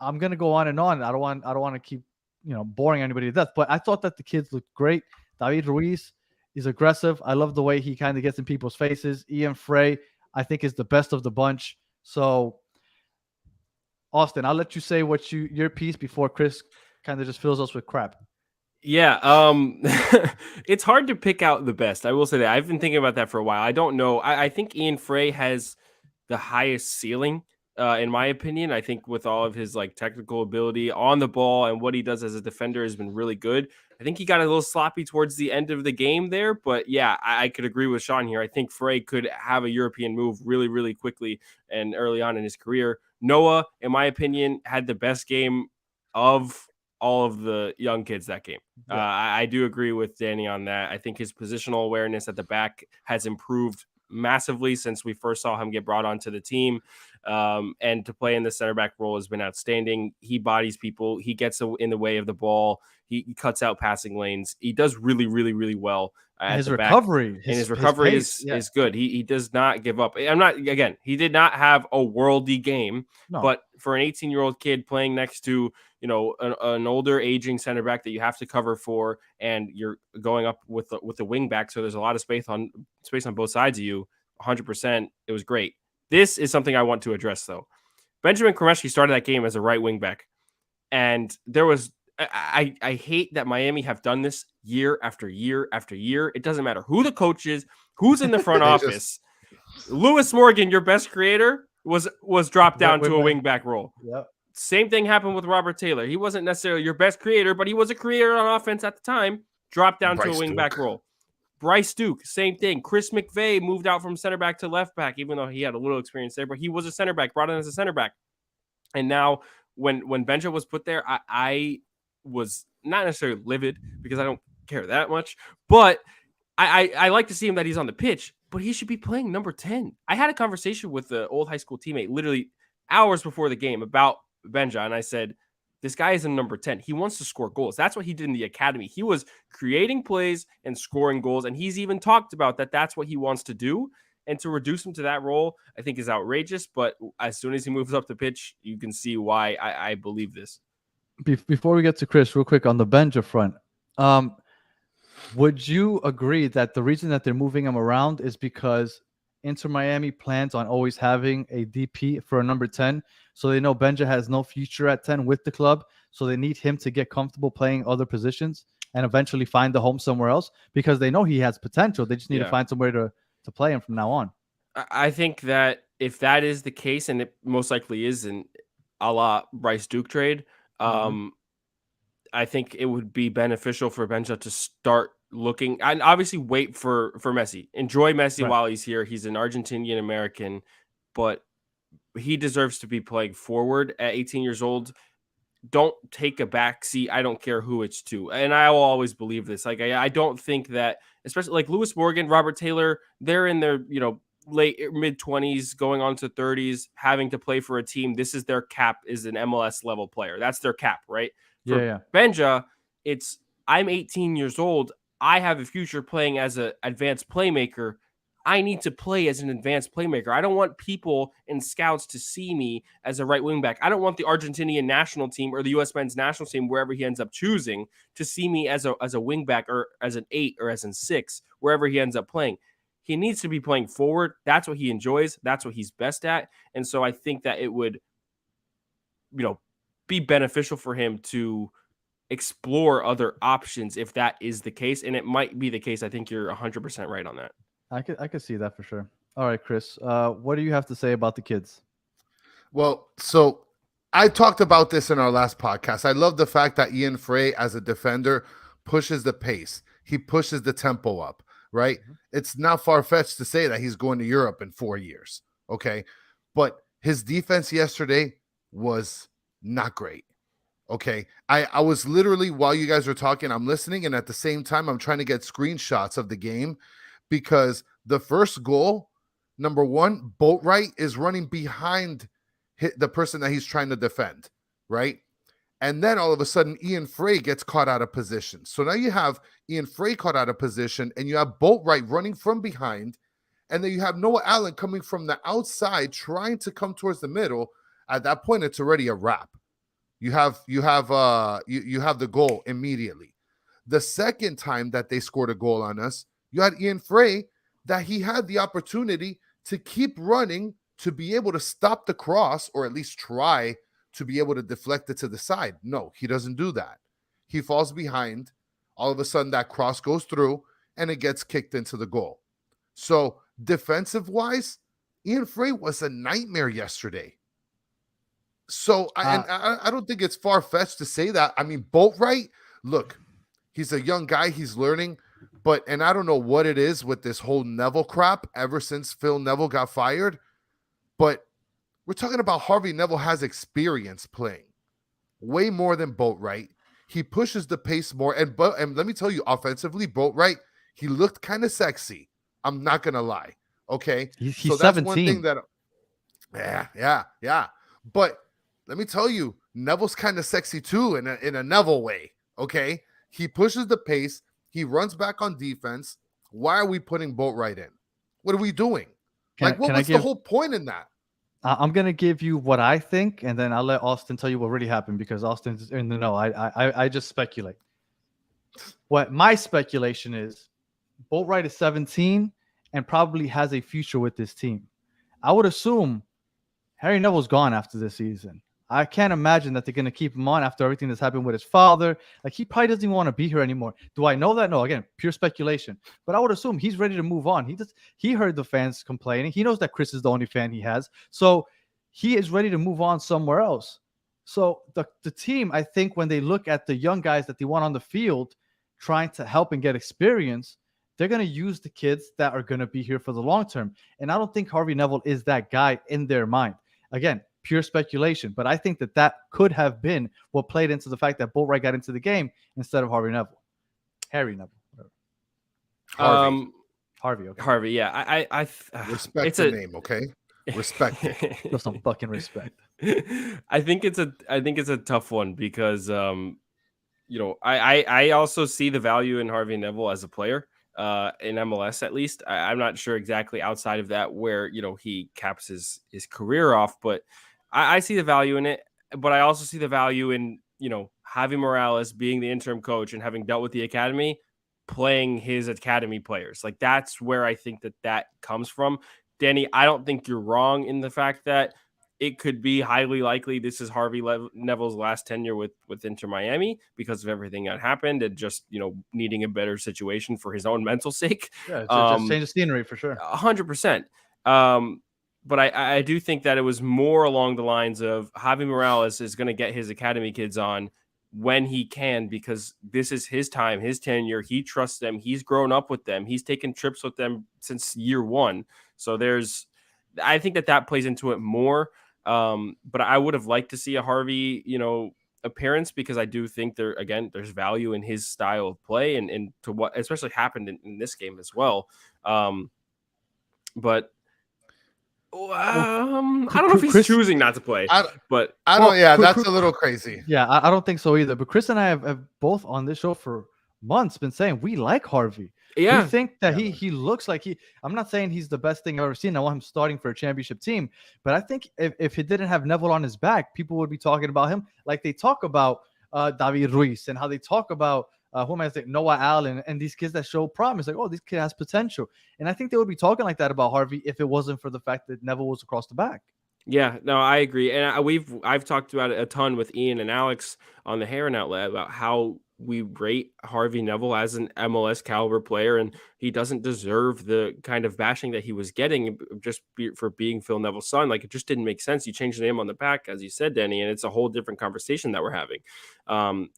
I'm going to go on and on. I don't want to keep boring anybody to death, but I thought that the kids looked great. David Ruiz is aggressive. I love the way he kind of gets in people's faces. Ian Frey, I think, is the best of the bunch. So, Austin, I'll let you say your piece before Chris kind of just fills us with crap. Yeah, it's hard to pick out the best. I will say that. I've been thinking about that for a while. I don't know. I think Ian Frey has the highest ceiling, in my opinion. I think with all of his technical ability on the ball and what he does as a defender has been really good. I think he got a little sloppy towards the end of the game there, but yeah, I could agree with Sean here. I think Frey could have a European move really, really quickly and early on in his career. Noah, in my opinion, had the best game of all of the young kids that game. Yeah. I do agree with Danny on that. I think his positional awareness at the back has improved massively since we first saw him get brought onto the team. And to play in the center back role has been outstanding. He bodies people. He gets in the way of the ball. He cuts out passing lanes. He does really, really, really well. His recovery is good. He does not give up. He did not have a worldy game, but for an 18-year-old kid playing next to, an older aging center back that you have to cover for, and you're going up with the wing back. So there's a lot of space on both sides of you. 100%. It was great. This is something I want to address though. Benjamin Kremeshki started that game as a right wing back, and there was, I hate that Miami have done this year after year after year. It doesn't matter who the coach is, who's in the front office. Lewis Morgan, your best creator, was dropped down to a Wing wingback role. Yep. Same thing happened with Robert Taylor. He wasn't necessarily your best creator, but he was a creator on offense at the time. Dropped down to a Bryce wingback Duke. role. Bryce Duke, same thing. Chris McVay moved out from center back to left back, even though he had a little experience there, but he was a center back, brought in as a center back. And now when Benja was put there, I was not necessarily livid because I don't care that much, but I like to see him that he's on the pitch, but he should be playing number 10. I had a conversation with the old high school teammate literally hours before the game about Benja, and I said, this guy is in number 10. He wants to score goals. That's what he did in the academy. He was creating plays and scoring goals, and he's even talked about that that's what he wants to do. And to reduce him to that role, I think is outrageous. But as soon as he moves up the pitch, you can see why I believe this. Before we get to Chris, real quick on the Benja front, would you agree that the reason that they're moving him around is because Inter Miami plans on always having a DP for a number 10? So they know Benja has no future at 10 with the club. So they need him to get comfortable playing other positions and eventually find a home somewhere else because they know he has potential. They just need to find somewhere to play him from now on. I think that if that is the case, and it most likely is in a la Bryce Duke trade, I think it would be beneficial for Benja to start looking and obviously wait for Messi. Enjoy Messi while he's here. He's an Argentinian American, but he deserves to be playing forward at 18 years old. Don't take a back seat. I don't care who it's to. And I will always believe this. Like, I don't think that, especially like Lewis Morgan, Robert Taylor, they're in their, late mid 20s going on to 30s, having to play for a team. This is their cap, is an MLS level player. That's their cap, right? For Benja, it's I'm 18 years old. I have a future playing as an advanced playmaker. I need to play as an advanced playmaker. I don't want people and scouts to see me as a right wing back. I don't want the Argentinian national team or the U.S. men's national team, wherever he ends up choosing, to see me as a wing back or as an 8 or as an 6, wherever he ends up playing. He needs to be playing forward. That's what he enjoys. That's what he's best at. And so I think that it would, be beneficial for him to explore other options if that is the case. And it might be the case. I think you're 100% right on that. I could see that for sure. All right, Chris, what do you have to say about the kids? Well, so I talked about this in our last podcast. I love the fact that Ian Frey, as a defender, pushes the pace. He pushes the tempo up, right? It's not far-fetched to say that he's going to Europe in 4 years, okay? But his defense yesterday was not great, okay? I was literally, while you guys were talking, I'm listening, and at the same time, I'm trying to get screenshots of the game, because the first goal, number one, Boatwright is running behind the person that he's trying to defend, right? And then all of a sudden, Ian Frey gets caught out of position. So now you have Ian Frey caught out of position, and you have Boatwright running from behind, and then you have Noah Allen coming from the outside trying to come towards the middle. At that point, it's already a wrap. You have the goal immediately. The second time that they scored a goal on us, you had Ian Frey that he had the opportunity to keep running to be able to stop the cross, or at least try to be able to deflect it to the side. No, he doesn't do that. He falls behind. All of a sudden, that cross goes through, and it gets kicked into the goal. So defensive-wise, Ian Frey was a nightmare yesterday. So I don't think it's far-fetched to say that. I mean, Boatwright, look, he's a young guy. He's learning. And I don't know what it is with this whole Neville crap ever since Phil Neville got fired. But we're talking about Harvey Neville has experience playing way more than Boatwright. He pushes the pace more. And let me tell you, offensively, Boatwright, he looked kind of sexy. I'm not going to lie. Okay. He's so that's 17. one thing that, yeah. But let me tell you, Neville's kind of sexy too in a Neville way. Okay. He pushes the pace. He runs back on defense. Why are we putting Boatwright in? What are we doing? What was the whole point in that? I'm going to give you what I think, and then I'll let Austin tell you what really happened, because Austin's in the know. I just speculate. What my speculation is, Boatwright is 17 and probably has a future with this team. I would assume Harry Neville's gone after this season. I can't imagine that they're going to keep him on after everything that's happened with his father. Like, he probably doesn't even want to be here anymore. Do I know that? No, again, pure speculation. But I would assume he's ready to move on. He heard the fans complaining. He knows that Chris is the only fan he has. So he is ready to move on somewhere else. So the team, I think, when they look at the young guys that they want on the field, trying to help and get experience, they're going to use the kids that are going to be here for the long term. And I don't think Harvey Neville is that guy in their mind. Again, pure speculation, but I think that could have been what played into the fact that Boatwright got into the game instead of Harvey Neville. Harry Neville. Whatever. Harvey. Okay. Harvey. Yeah. I respect the name. Okay. Respect it. Show some fucking respect. I think it's a tough one because I also see the value in Harvey Neville as a player in MLS at least. I'm not sure exactly outside of that where he caps his career off, but I see the value in it. But I also see the value in Javi Morales being the interim coach and having dealt with the academy, playing his academy players. Like that's where I think that comes from. Danny, I don't think you're wrong in the fact that it could be highly likely this is Harvey Neville's last tenure with Inter Miami because of everything that happened and just, needing a better situation for his own mental sake. Yeah, just change the scenery for sure. 100%. But I do think that it was more along the lines of Javi Morales is going to get his academy kids on when he can, because this is his time, his tenure. He trusts them. He's grown up with them. He's taken trips with them since year one. So I think that plays into it more. But I would have liked to see a Harvey, appearance, because I do think there's value in his style of play and to what especially happened in this game as well. But I don't know if he's choosing not to play. I don't. Yeah, that's a little crazy. Yeah, I don't think so either. But Chris and I have both on this show for months been saying we like Harvey. Yeah, we think that he looks like I'm not saying he's the best thing I've ever seen. I want him starting for a championship team, but I think if he didn't have Neville on his back, people would be talking about him like they talk about David Ruiz and how they talk about who am I saying, Noah Allen and these kids that show promise. Like, oh, this kid has potential, and I think they would be talking like that about Harvey if it wasn't for the fact that Neville was across the back. Yeah, no, I agree, and I've talked about it a ton with Ian and Alex on the Heron Outlet about how we rate Harvey Neville as an MLS caliber player, and he doesn't deserve the kind of bashing that he was getting for being Phil Neville's son. Like, it just didn't make sense. You changed the name on the back, as you said, Danny, and it's a whole different conversation that we're having.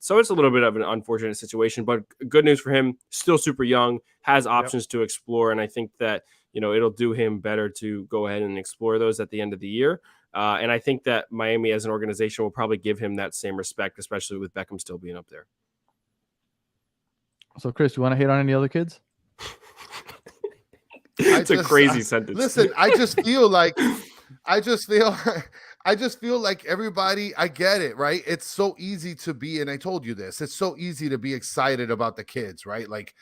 So it's a little bit of an unfortunate situation, but good news for him. Still super young, has options to explore, and I think that it'll do him better to go ahead and explore those at the end of the year. And I think that Miami as an organization will probably give him that same respect, especially with Beckham still being up there. So, Chris, you want to hate on any other kids? It's a crazy sentence. Listen, I just feel like everybody, I get it, right? It's so easy to be, and I told you this, it's so easy to be excited about the kids, right? Like,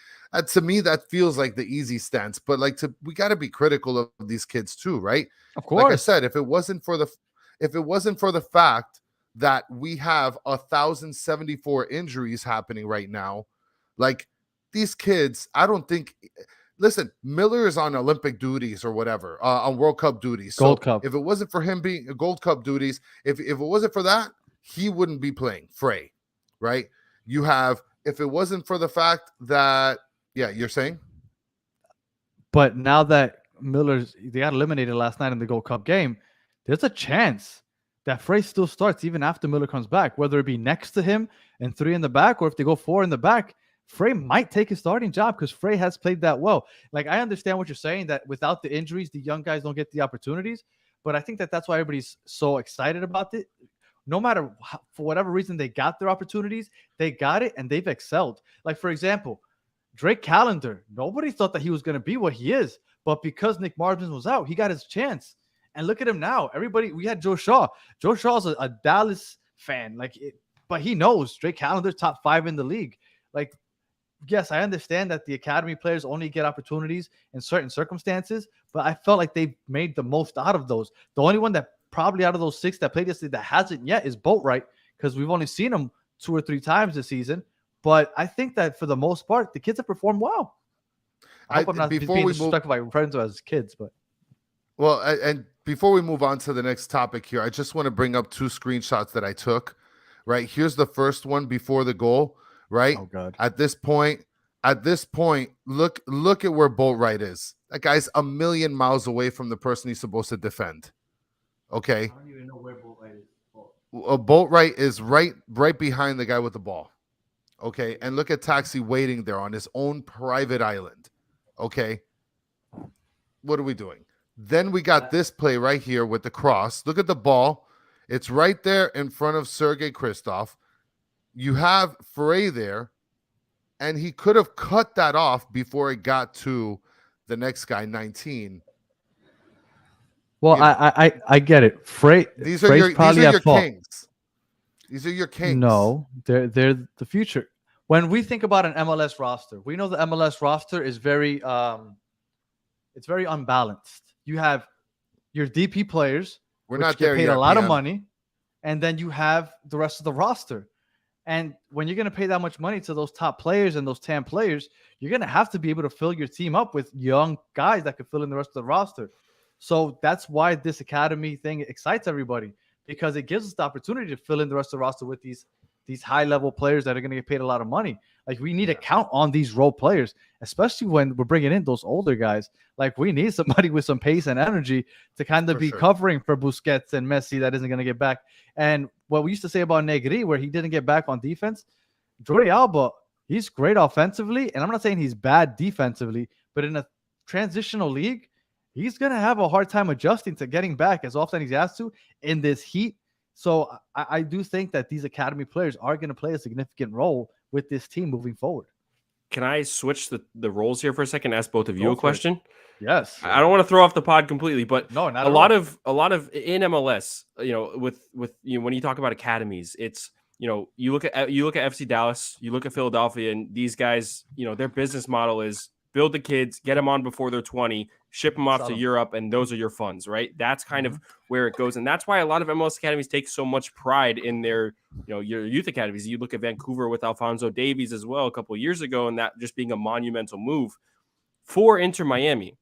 to me, that feels like the easy stance, but we got to be critical of these kids too, right? Of course. Like I said, if it wasn't for the fact that we have 1,074 injuries happening right now, like these kids, I don't think. Listen, Miller is on Olympic duties or whatever, on World Cup duties. Gold Cup. If it wasn't for him being Gold Cup duties, if it wasn't for that, he wouldn't be playing. Frey, right? If it wasn't for the fact that, yeah, you're saying. But now that they got eliminated last night in the Gold Cup game, there's a chance that Frey still starts even after Miller comes back, whether it be next to him and 3 in the back, or if they go 4 in the back. Frey might take his starting job because Frey has played that well. Like, I understand what you're saying, that without the injuries, the young guys don't get the opportunities. But I think that's why everybody's so excited about it. No matter for whatever reason they got their opportunities, they got it and they've excelled. Like, for example, Drake Callender. Nobody thought that he was going to be what he is. But because Nick Marsden was out, he got his chance. And look at him now. We had Joe Shaw. Joe Shaw's a Dallas fan. But he knows Drake Callender's top 5 in the league. Like, yes, I understand that the academy players only get opportunities in certain circumstances, but I felt like they made the most out of those. The only one that probably out of those 6 that played yesterday that hasn't yet is Boatwright, because we've only seen him 2 or 3 times this season. But I think that for the most part, the kids have performed well. I hope I'm not being disrespectful by referring to as kids, but. Well, and before we move on to the next topic here, I just want to bring up 2 screenshots that I took. Right, here's the first one before the goal. Right. Oh God. At this point, look at where Boatwright is. That guy's a million miles away from the person he's supposed to defend. Okay. I don't even know where Boatwright is. Boatwright is right behind the guy with the ball. Okay. And look at Taxi waiting there on his own private island. Okay. What are we doing? Then we got this play right here with the cross. Look at the ball. It's right there in front of Sergei Kristov. You have Frey there, and he could have cut that off before it got to the next guy, 19. Well, You know. I get it. These are Frey's probably your at fault. kings. These are your kings. No, they're the future. When we think about an MLS roster, we know the MLS roster is very it's very unbalanced. You have your DP players, We're which not get there paid yet, a lot of PM. money, and then you have the rest of the roster. And when you're going to pay that much money to those top players and those 10 players, you're going to have to be able to fill your team up with young guys that could fill in the rest of the roster. So that's why this academy thing excites everybody, because it gives us the opportunity to fill in the rest of the roster with these high-level players that are going to get paid a lot of money. Like, we need to count on these role players, especially when we're bringing in those older guys. Like, we need somebody with some pace and energy to kind of be covering for Busquets and Messi that isn't going to get back. And what we used to say about Negri, where he didn't get back on defense, Jordi Alba, he's great offensively, and I'm not saying he's bad defensively, but in a transitional league, he's going to have a hard time adjusting to getting back as often as he has to in this heat. So I do think that these academy players are going to play a significant role with this team moving forward. Can I switch the roles here for a second? Ask both of you a question. Yes. I don't want to throw off the pod completely, but no, not a lot of in MLS, with when you talk about academies, it's you look at FC Dallas, you look at Philadelphia, and these guys, their business model is build the kids, get them on before they're 20, ship them off to Europe, and those are your funds, right? That's kind of where it goes, and that's why a lot of MLS academies take so much pride in their your youth academies. You look at Vancouver with Alphonso Davies as well a couple of years ago, and that just being a monumental move for Inter Miami.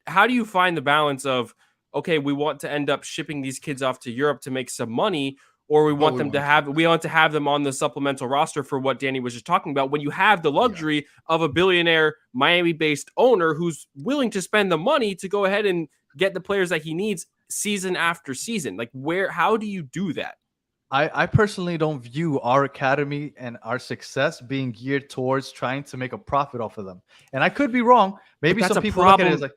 How do you find the balance of, okay, we want to end up shipping these kids off to Europe to make some money, or we want to have them on the supplemental roster for what Danny was just talking about, when you have the luxury of a billionaire Miami-based owner who's willing to spend the money to go ahead and get the players that he needs season after season? Like, how do you do that? I personally don't view our academy and our success being geared towards trying to make a profit off of them. And I could be wrong. Maybe some people look at it as like,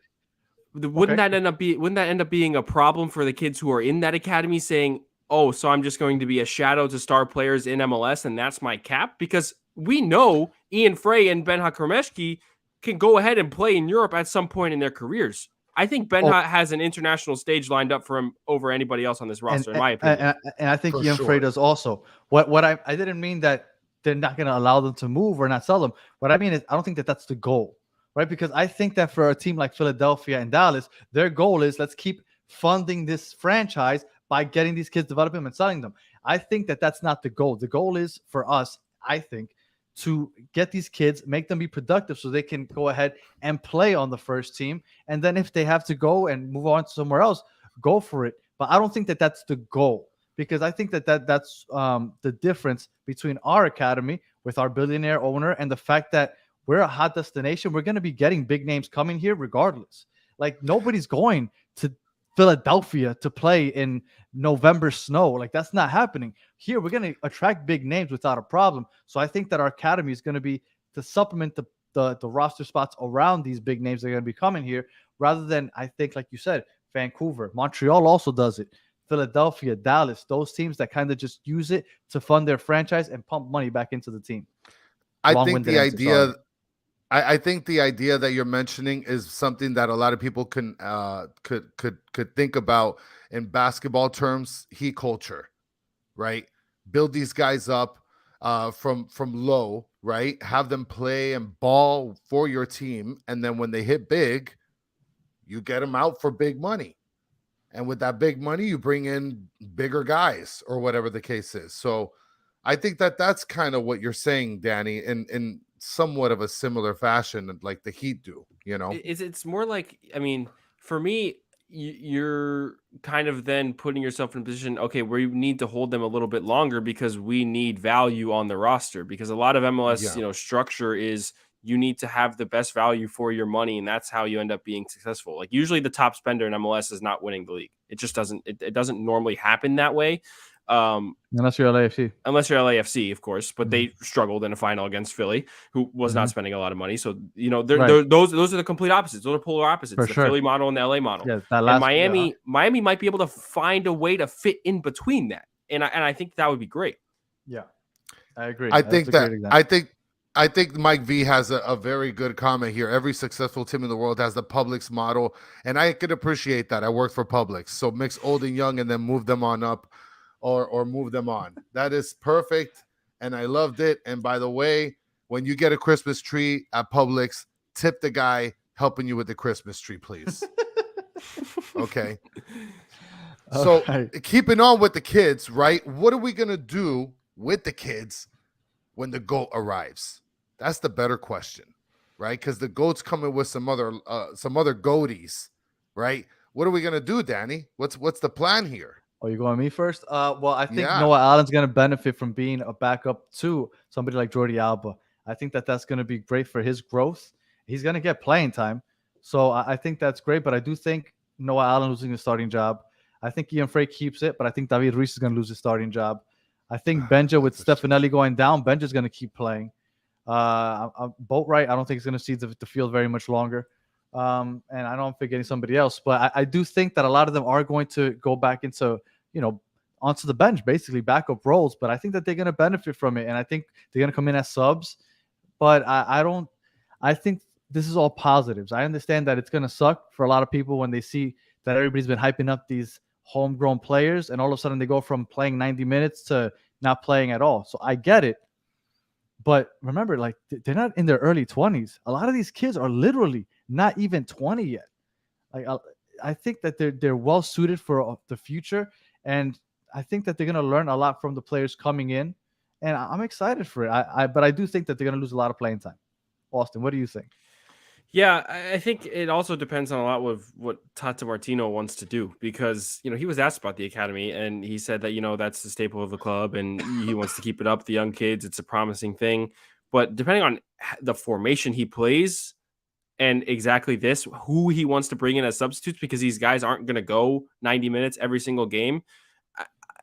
wouldn't that end up being a problem for the kids who are in that academy, saying, oh, so I'm just going to be a shadow to star players in MLS, and that's my cap? Because we know Ian Frey and Benha Kermeshki can go ahead and play in Europe at some point in their careers. I think Benha has an international stage lined up for him over anybody else on this roster, in my opinion. And I think Ian Frey does also. What I didn't mean that they're not going to allow them to move or not sell them. What I mean is I don't think that that's the goal, right? Because I think that for a team like Philadelphia and Dallas, their goal is let's keep funding this franchise by getting these kids, developing them and selling them. I think that that's not the goal. The goal is for us, I think, to get these kids, make them be productive so they can go ahead and play on the first team. And then if they have to go and move on to somewhere else, go for it. But I don't think that that's the goal, because I think that that's the difference between our academy with our billionaire owner and the fact that we're a hot destination. We're going to be getting big names coming here regardless. Like, nobody's going to Philadelphia to play in November snow. Like, that's not happening. Here, we're going to attract big names without a problem. So I think that our academy is going to be to supplement the roster spots around these big names that are going to be coming here, rather than, I think, like you said, Vancouver. Montreal also does it. Philadelphia, Dallas, those teams that kind of just use it to fund their franchise and pump money back into the team. I think the idea that you're mentioning is something that a lot of people could think about in basketball terms. Heat culture, right? Build these guys up from low, right? Have them play and ball for your team, and then when they hit big, you get them out for big money, and with that big money, you bring in bigger guys or whatever the case is. So I think that that's kind of what you're saying, Danny, in somewhat of a similar fashion, like the Heat do, It's more like, I mean, for me, you're kind of then putting yourself in a position, okay, where you need to hold them a little bit longer because we need value on the roster, because a lot of MLS, structure is you need to have the best value for your money, and that's how you end up being successful. Like usually the top spender in MLS is not winning the league. It just doesn't. It doesn't normally happen that way. Unless you're LAFC. Unless you're LAFC, of course, but they struggled in a final against Philly, who was not spending a lot of money. So, you know, those are the complete opposites. Those are polar opposites, For the sure. Philly model and the LA model. Yeah, and Miami might be able to find a way to fit in between that. And I think that would be great. Yeah, I agree. I think Mike V has a very good comment here. Every successful team in the world has the Publix model, and I could appreciate that. I worked for Publix, so mix old and young and then move them on up. Or move them on. That is perfect, and I loved it. And by the way, when you get a Christmas tree at Publix, tip the guy helping you with the Christmas tree, please. Okay. So keeping on with the kids, right? What are we gonna do with the kids when the GOAT arrives? That's the better question, right? Because the GOAT's coming with some other goaties, right? What are we gonna do, Danny? What's the plan here? Oh, you're going me first? Well, I think Noah Allen's going to benefit from being a backup to somebody like Jordi Alba. I think that's going to be great for his growth. He's going to get playing time. So I think that's great. But I do think Noah Allen losing his starting job. I think Ian Frey keeps it, but I think David Ruiz is going to lose his starting job. I think Benja with Stefanelli going down, Benja's going to keep playing. Boatwright, I don't think he's going to see the field very much longer. And I know I'm forgetting somebody else, but I do think that a lot of them are going to go back into, onto the bench, basically backup roles. But I think that they're going to benefit from it. And I think they're going to come in as subs. But I think this is all positives. I understand that it's going to suck for a lot of people when they see that everybody's been hyping up these homegrown players and all of a sudden they go from playing 90 minutes to not playing at all. So I get it. But remember, like, they're not in their early 20s. A lot of these kids are literally not even 20 yet. Like, I think that they're well suited for the future, and I think that they're going to learn a lot from the players coming in, and I'm excited for it. But I do think that they're going to lose a lot of playing time. Austin, what do you think? Yeah, I think it also depends on a lot of what Tata Martino wants to do, because, he was asked about the academy and he said that, that's the staple of the club and he wants to keep it up. The young kids, it's a promising thing. But depending on the formation he plays and exactly who he wants to bring in as substitutes, because these guys aren't going to go 90 minutes every single game,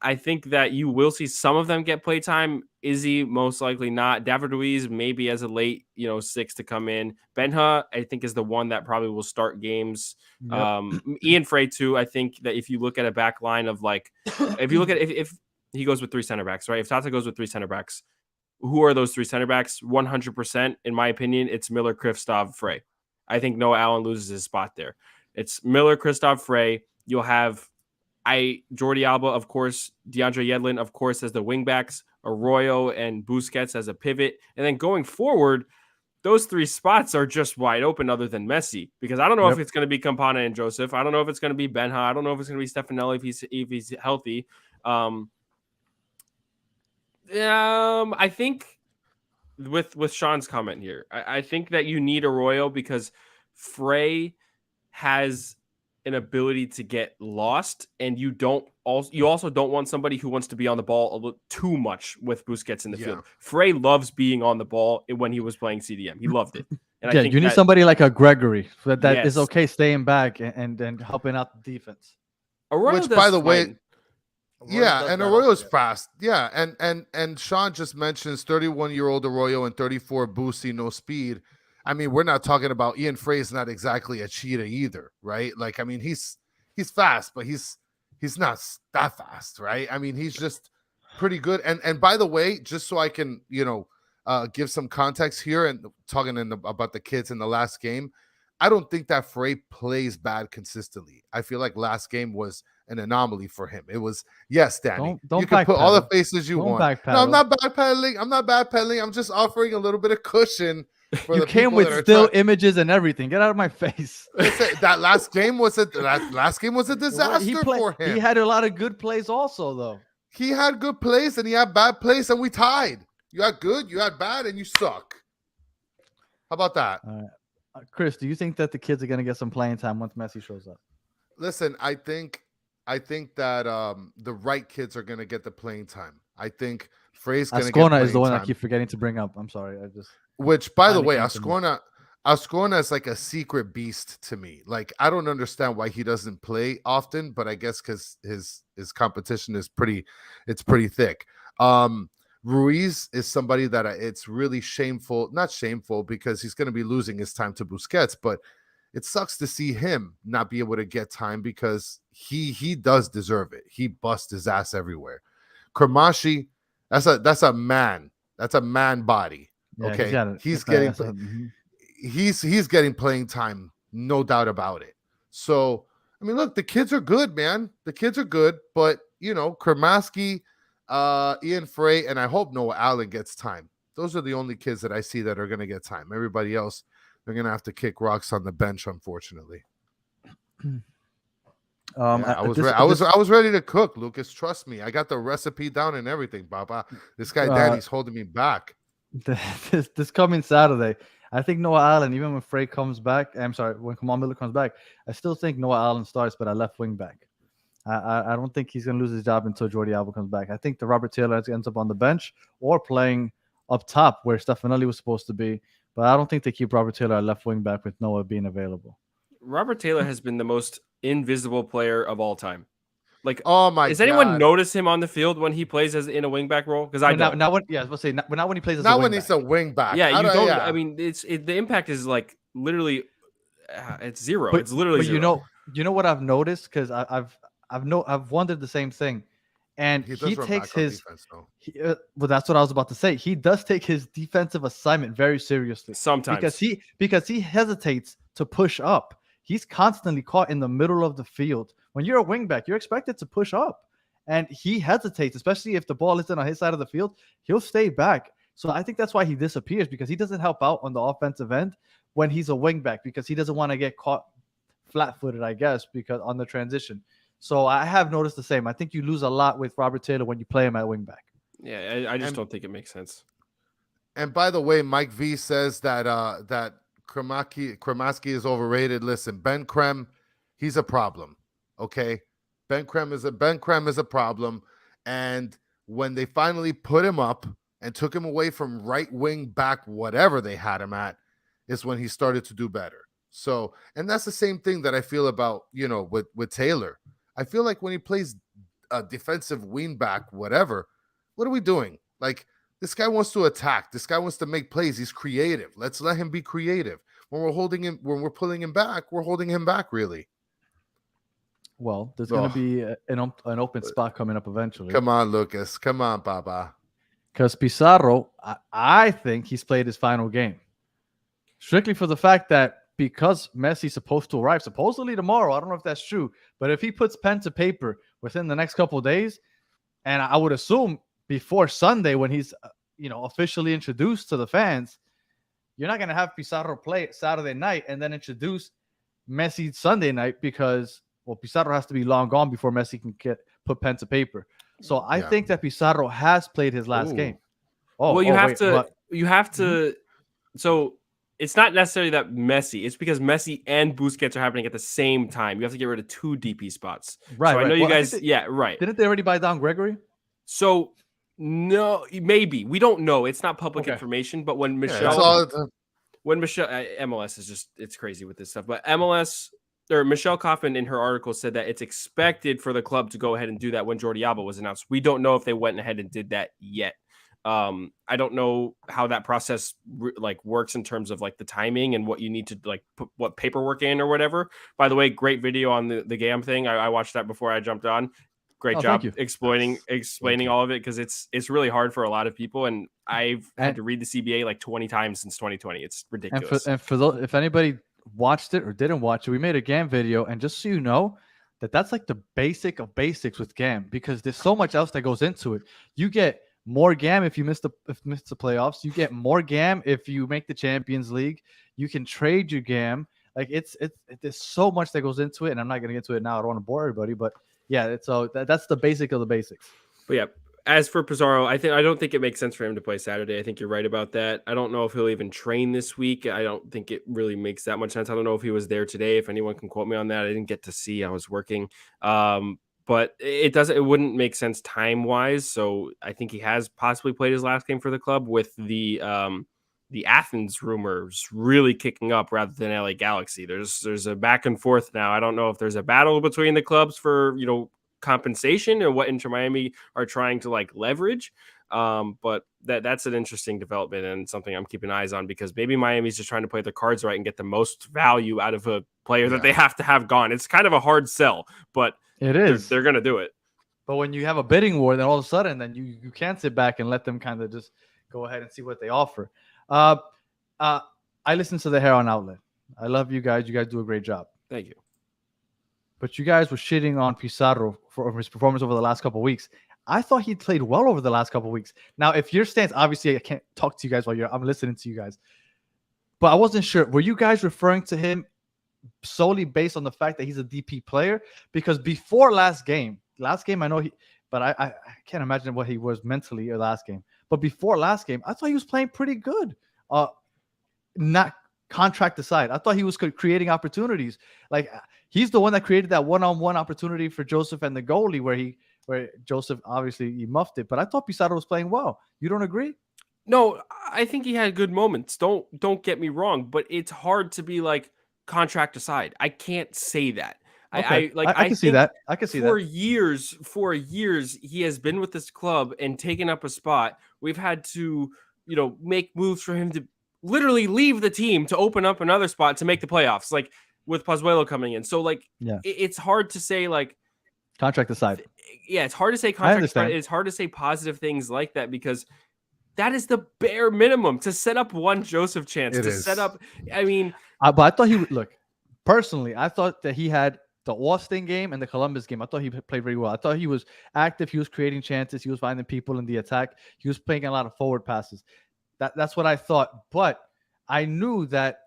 I think that you will see some of them get play time. Izzy, most likely not. David Ruiz, maybe as a late, 6 to come in. Benja, I think, is the one that probably will start games. Yep. Ian Frey, too. I think that if you look at a back line of if he goes with 3 center backs, right? If Tata goes with 3 center backs, who are those 3 center backs? 100%, in my opinion, it's Miller, Kristoff, Frey. I think Noah Allen loses his spot there. It's Miller, Kristoff, Frey. You'll have Jordi Alba, of course, DeAndre Yedlin, of course, as the wingbacks, Arroyo and Busquets as a pivot. And then going forward, those 3 spots are just wide open other than Messi, because I don't know if it's going to be Campana and Joseph. I don't know if it's going to be Benja. I don't know if it's going to be Stefanelli if he's healthy. I think with Sean's comment here, I think that you need Arroyo because Frey has an ability to get lost, and you also don't want somebody who wants to be on the ball a little too much with Busquets in the field. Frey loves being on the ball when he was playing CDM. He loved it. And I think you need somebody like a Gregory that is okay staying back and helping out the defense. Arroyo, which, by the way, and Arroyo's fast. Yeah, and Sean just mentions 31-year-old Arroyo and 34 Boosie, no speed. I mean, we're not talking about Ian Frey is not exactly a cheetah either, right? Like, I mean, he's fast, but he's not that fast, right? I mean, he's just pretty good. And by the way, just so I can, give some context here and talking about the kids in the last game, I don't think that Frey plays bad consistently. I feel like last game was an anomaly for him. It was, yes, Danny. Don't you can put all the faces you want. Backpedal. No, I'm not backpedaling. I'm just offering a little bit of cushion. You came with still images and everything. Get out of my face. That last game was a disaster for him. He had a lot of good plays also, though. He had good plays and he had bad plays, and we tied. You had good, you had bad, and you suck. How about that? Chris, do you think that the kids are going to get some playing time once Messi shows up? Listen, I think that the right kids are going to get the playing time. I think Frey's going to get playing is the one time. I keep forgetting to bring up. I'm sorry. Which, by the finally way, came to me. Ascona is like a secret beast to me. Like, I don't understand why he doesn't play often, but I guess because his competition is pretty thick. Ruiz is somebody that it's really shameful, not shameful, because he's going to be losing his time to Busquets, but it sucks to see him not be able to get time because he does deserve it. He busts his ass everywhere. Kramashi, that's a man. That's a man body. Yeah, Okay, he's getting. getting he's getting playing time, no doubt about it. So I mean, look, the kids are good, man. The kids are good, but Kramaski, Ian Frey, and I hope Noah Allen gets time. Those are the only kids that I see that are going to get time. Everybody else, they're going to have to kick rocks on the bench, unfortunately. I was ready to cook, Lucas. Trust me, I got the recipe down and everything, Baba. This guy Danny's holding me back. This coming Saturday, I think Noah Allen, even when Frey comes back, when Kamal Miller comes back, I still think Noah Allen starts, but I left wing back. I don't think he's going to lose his job until Jordi Alba comes back. I think the Robert Taylor ends up on the bench or playing up top where Stefanelli was supposed to be, but I don't think they keep Robert Taylor at left wing back with Noah being available. Robert Taylor has been the most invisible player of all time. Like, oh my! Does anyone notice him on the field when he plays as in a wingback role? Because I don't. Not when he plays as not a when wingback. He's a wingback. Yeah, you don't. Yeah. I mean, the impact is like literally, it's zero. It's literally zero. You know what I've noticed, because I've wondered the same thing, and he takes his. Well, that's what I was about to say. He does take his defensive assignment very seriously sometimes because he hesitates to push up. He's constantly caught in the middle of the field. When you're a wingback, you're expected to push up, and he hesitates, especially if the ball isn't on his side of the field. He'll stay back. So I think that's why he disappears, because he doesn't help out on the offensive end when he's a wingback, because he doesn't want to get caught flat-footed, I guess, because on the transition. So I have noticed the same. I think you lose a lot with Robert Taylor when you play him at wingback. Yeah, I just don't think it makes sense. And by the way, Mike V says that that Kramaski is overrated. Listen, Ben Krem, he's a problem. Okay, Ben Krem is a problem. And when they finally put him up and took him away from right wing back, whatever they had him at, is when he started to do better. So, and that's the same thing that I feel about, with Taylor. I feel like when he plays a defensive wing back, whatever, what are we doing? Like, this guy wants to attack. This guy wants to make plays. He's creative. Let's let him be creative. When we're pulling him back, we're holding him back, really. Well, there's going to be an open spot coming up eventually. Come on, Lucas. Come on, Baba. Because Pizarro, I think he's played his final game. Strictly for the fact that because Messi's supposed to arrive supposedly tomorrow, I don't know if that's true, but if he puts pen to paper within the next couple of days, and I would assume before Sunday when he's officially introduced to the fans, you're not going to have Pizarro play Saturday night and then introduce Messi Sunday night, because Pizarro has to be long gone before Messi can put pen to paper. So I think that Pizarro has played his last game. You have to. So it's not necessarily that Messi. It's because Messi and Busquets are happening at the same time. You have to get rid of 2 DP spots. Right. So I know you guys. Right. Didn't they already buy down Gregory? So no, maybe we don't know. It's not public information. But when Michelle, MLS is just, it's crazy with this stuff. But MLS. Or Michelle Kaufman in her article said that it's expected for the club to go ahead and do that when Jordi Alba was announced. We don't know if they went ahead and did that yet. I don't know how that process works in terms of like the timing and what you need to put what paperwork in or whatever. By the way, great video on the GAM thing. I watched that before I jumped on. Great job explaining all of it, because it's really hard for a lot of people, and I've had to read the CBA like 20 times since 2020. It's ridiculous. And for those, if anybody watched it or didn't watch it, we made a GAM video, and just so you know, that's like the basic of basics with GAM, because there's so much else that goes into it. You get more GAM if you miss the playoffs. You get more GAM if you make the Champions League. You can trade your GAM. Like there's so much that goes into it, and I'm not gonna get to it now. I don't want to bore everybody, but yeah, that's the basic of the basics. But yeah. As for Pizarro, I don't think it makes sense for him to play Saturday. I think you're right about that. I don't know if he'll even train this week. I don't think it really makes that much sense. I don't know if he was there today. If anyone can quote me on that, I didn't get to see. I was working. But it wouldn't make sense time wise. So I think he has possibly played his last game for the club with the the Athens rumors really kicking up rather than LA Galaxy. There's a back and forth now. I don't know if there's a battle between the clubs for compensation and what Inter Miami are trying to like leverage. But that's an interesting development and something I'm keeping eyes on, because maybe Miami's just trying to play their cards right and get the most value out of a player that they have to have gone. It's kind of a hard sell, but it is. They're going to do it. But when you have a bidding war, then all of a sudden, then you can't sit back and let them kind of just go ahead and see what they offer. I listen to the Hair On Outlet. I love you guys. You guys do a great job. Thank you. But you guys were shitting on Pizarro for his performance over the last couple of weeks. I thought he played well over the last couple of weeks. Now, if your stance, obviously, I can't talk to you guys while I'm listening to you guys. But I wasn't sure. Were you guys referring to him solely based on the fact that he's a DP player? Because before last game I know but I can't imagine what he was mentally last game. But before last game, I thought he was playing pretty good. Not contract aside, I thought he was creating opportunities. Like, he's the one that created that one-on-one opportunity for Joseph and the goalie where Joseph obviously he muffed it. But I thought Pizarro was playing well. You don't agree? No, I think he had good moments. Don't get me wrong, but it's hard to be like contract aside. I can't say that. Okay. I can see that. I can see that. For years, he has been with this club and taken up a spot. We've had to, make moves for him to literally leave the team to open up another spot to make the playoffs, like with Pozuelo coming in. So, like, it's hard to say, like, contract aside. Yeah, it's hard to say contract aside. It's hard to say positive things like that, because that is the bare minimum to set up one Joseph chance. Set up, I mean. But I thought he would look. Personally, I thought that he had the Austin game and the Columbus game. I thought he played very well. I thought he was active. He was creating chances. He was finding people in the attack. He was playing a lot of forward passes. That's what I thought. But I knew that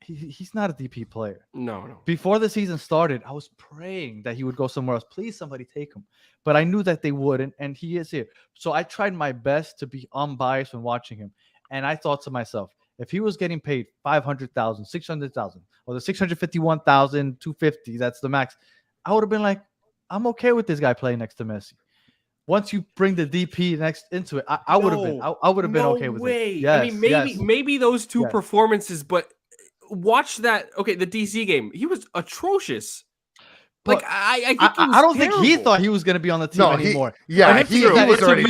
he's not a DP player. No. Before the season started, I was praying that he would go somewhere else. Please, somebody take him. But I knew that they wouldn't, and he is here. So I tried my best to be unbiased when watching him. And I thought to myself, if he was getting paid $500,000, $600,000, or the $651,250, that's the max, I would have been like, I'm okay with this guy playing next to Messi. Once you bring the DP next into it, I would have been. I would have been okay with it. Yes, I mean, maybe those two performances, but watch that. Okay, the DC game, he was atrocious. Like, I think I don't think he thought he was going to be on the team anymore. He was already.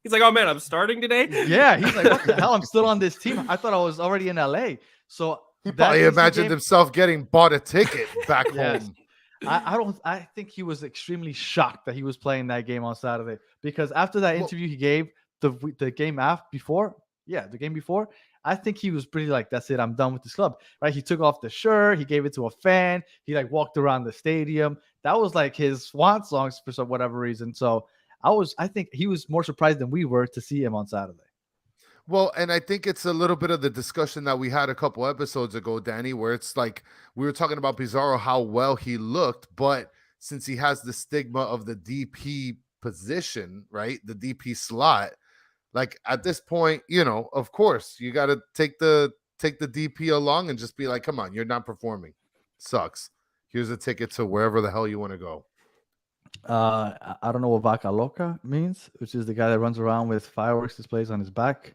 He's like, oh man, I'm starting today. Yeah, he's like, what the hell? I'm still on this team. I thought I was already in LA. So he probably imagined himself getting bought a ticket back home. I think he was extremely shocked that he was playing that game on Saturday, because after that interview he gave the game before, I think he was pretty like, that's it, I'm done with this club. Right? He took off the shirt, he gave it to a fan, he like walked around the stadium. That was like his swan songs for whatever reason. So I think he was more surprised than we were to see him on Saturday. Well, and I think it's a little bit of the discussion that we had a couple episodes ago, Danny, where it's like we were talking about Pizarro, how well he looked, but since he has the stigma of the DP position, right, the DP slot, like at this point, of course, you got to take the DP along and just be like, come on, you're not performing. Sucks. Here's a ticket to wherever the hell you want to go. I don't know what Vaca Loca means, which is the guy that runs around with fireworks displays on his back.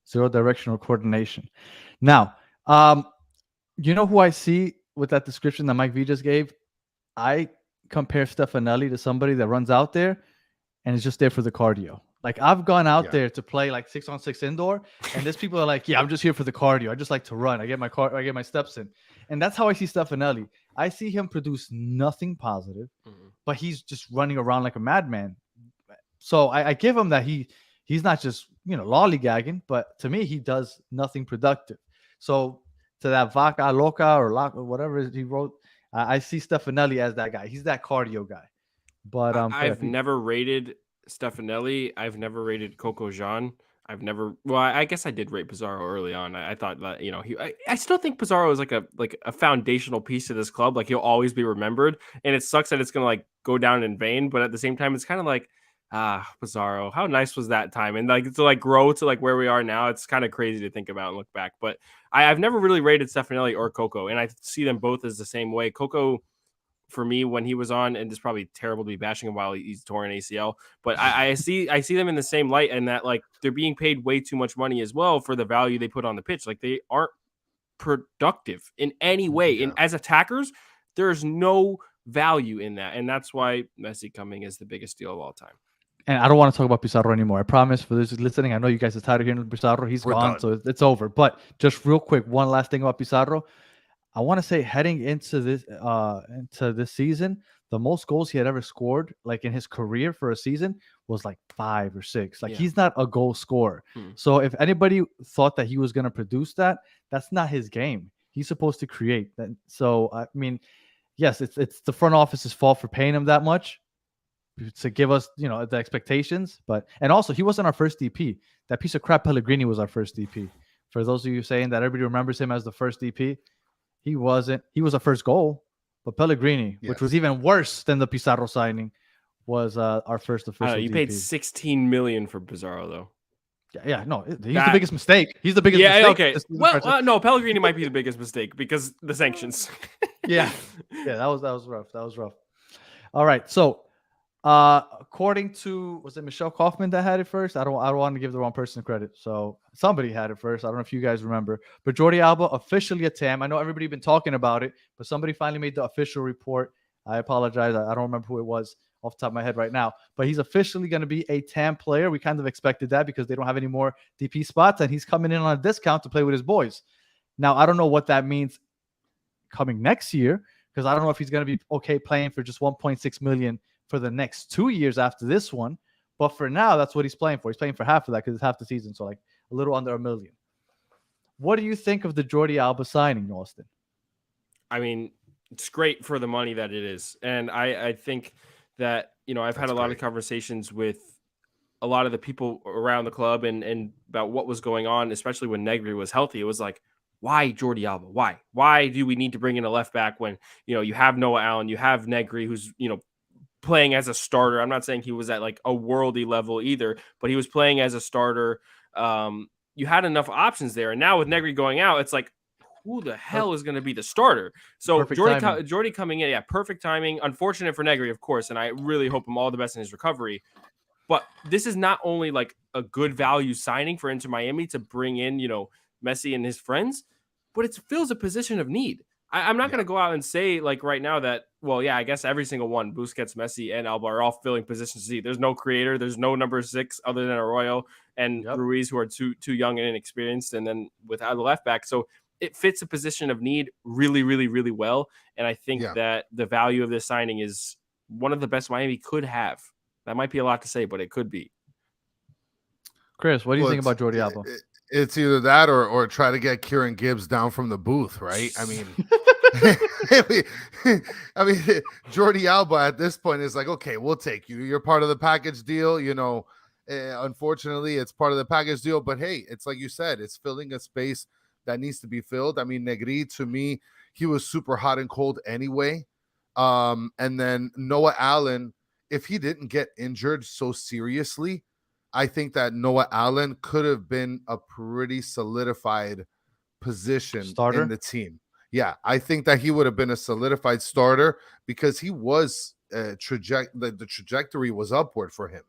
Zero directional coordination. Now, you know who I see with that description that Mike V just gave? I compare Stefanelli to somebody that runs out there and is just there for the cardio. Like, I've gone out there to play like 6-on-6 indoor, and there's people that are like, yeah, I'm just here for the cardio. I just like to run. I get my steps in. And that's how I see Stefanelli. I see him produce nothing positive, but he's just running around like a madman. So I give him that he's not just, lollygagging, but to me, he does nothing productive. So to that Vaca Loca or whatever he wrote, I see Stefanelli as that guy. He's that cardio guy. But I've never rated Stefanelli. I've never rated Coco Jean. I guess I did rate Pizarro early on. I thought that, I still think Pizarro is like a foundational piece to this club. Like, he'll always be remembered, and it sucks that it's going to like go down in vain. But at the same time, it's kind of like, Pizarro, how nice was that time? And like, to like grow to like where we are now, it's kind of crazy to think about and look back. But I've never really rated Stefanelli or Coco, and I see them both as the same way. Coco, for me when he was on, and it's probably terrible to be bashing him while he's torn ACL. But I see them in the same light, and that like they're being paid way too much money as well for the value they put on the pitch. Like they aren't productive in any way. Yeah. And as attackers, there's no value in that, and that's why Messi coming is the biggest deal of all time. And I don't want to talk about Pizarro anymore. I promise for those listening, I know you guys are tired of hearing Pizarro. We're gone, so it's over. But just real quick, one last thing about Pizarro. I want to say heading into this season, the most goals he had ever scored, like in his career for a season, was like 5 or 6. Like he's not a goal scorer. So if anybody thought that he was going to produce that, that's not his game. He's supposed to create. So I mean, yes, it's the front office's fault for paying him that much to give us, the expectations. And also he wasn't our first DP. That piece of crap Pellegrini was our first DP. For those of you saying that everybody remembers him as the first DP, he wasn't. He was our first goal, but Pellegrini, which was even worse than the Pizarro signing, was our first official. You DP. paid $16 million for Pizarro though. Yeah, no, he's the biggest mistake. He's the biggest mistake. Okay. Well, no, Pellegrini might be the biggest mistake because the sanctions. yeah, that was rough. That was rough. All right, so according to, was it Michelle Kaufman that had it first? I don't want to give the wrong person credit. So somebody had it first. I don't know if you guys remember, but Jordi Alba officially a TAM. I know everybody been talking about it, but somebody finally made the official report. I apologize. I don't remember who it was off the top of my head right now, but he's officially going to be a TAM player. We kind of expected that because they don't have any more DP spots, and he's coming in on a discount to play with his boys. Now, I don't know what that means coming next year, because I don't know if he's going to be okay playing for just 1.6 million for the next 2 years after this one. But for now, that's what he's playing for. He's playing for half of that because it's half the season, so like a little under $1 million. What do you think of the Jordi Alba signing, Austin? I mean, it's great for the money that it is. And I think that, I've had a lot of conversations with a lot of the people around the club and about what was going on, especially when Negri was healthy. It was like, why Jordi Alba? Why? Why do we need to bring in a left back when, you have Noah Allen, you have Negri, who's, playing as a starter. I'm not saying he was at like a worldy level either, but he was playing as a starter. You had enough options there. And now with Negri going out, it's like, who the hell is going to be the starter? So Jordi coming in, perfect timing. Unfortunate for Negri, of course, and I really hope him all the best in his recovery. But this is not only like a good value signing for Inter Miami to bring in, Messi and his friends, but it fills a position of need. I'm not going to go out and say like right now that, I guess every single one, Busquets, Messi, and Alba are all filling positions. There's no creator. There's no number 6 other than Arroyo and Ruiz, who are too young and inexperienced. And then without the left back. So it fits a position of need really, really, really well. And I think that the value of this signing is one of the best Miami could have. That might be a lot to say, but it could be. Chris, what do you think about Jordi Alba? It's either that or try to get Kieran Gibbs down from the booth, right? I mean, Jordi Alba at this point is like, okay, we'll take you. You're part of the package deal. Unfortunately, it's part of the package deal. But hey, it's like you said, it's filling a space that needs to be filled. I mean, Negri, to me, he was super hot and cold anyway. And then Noah Allen, if he didn't get injured so seriously, I think that Noah Allen could have been a pretty solidified position in the team. Yeah, I think that he would have been a solidified starter because he was the trajectory was upward for him.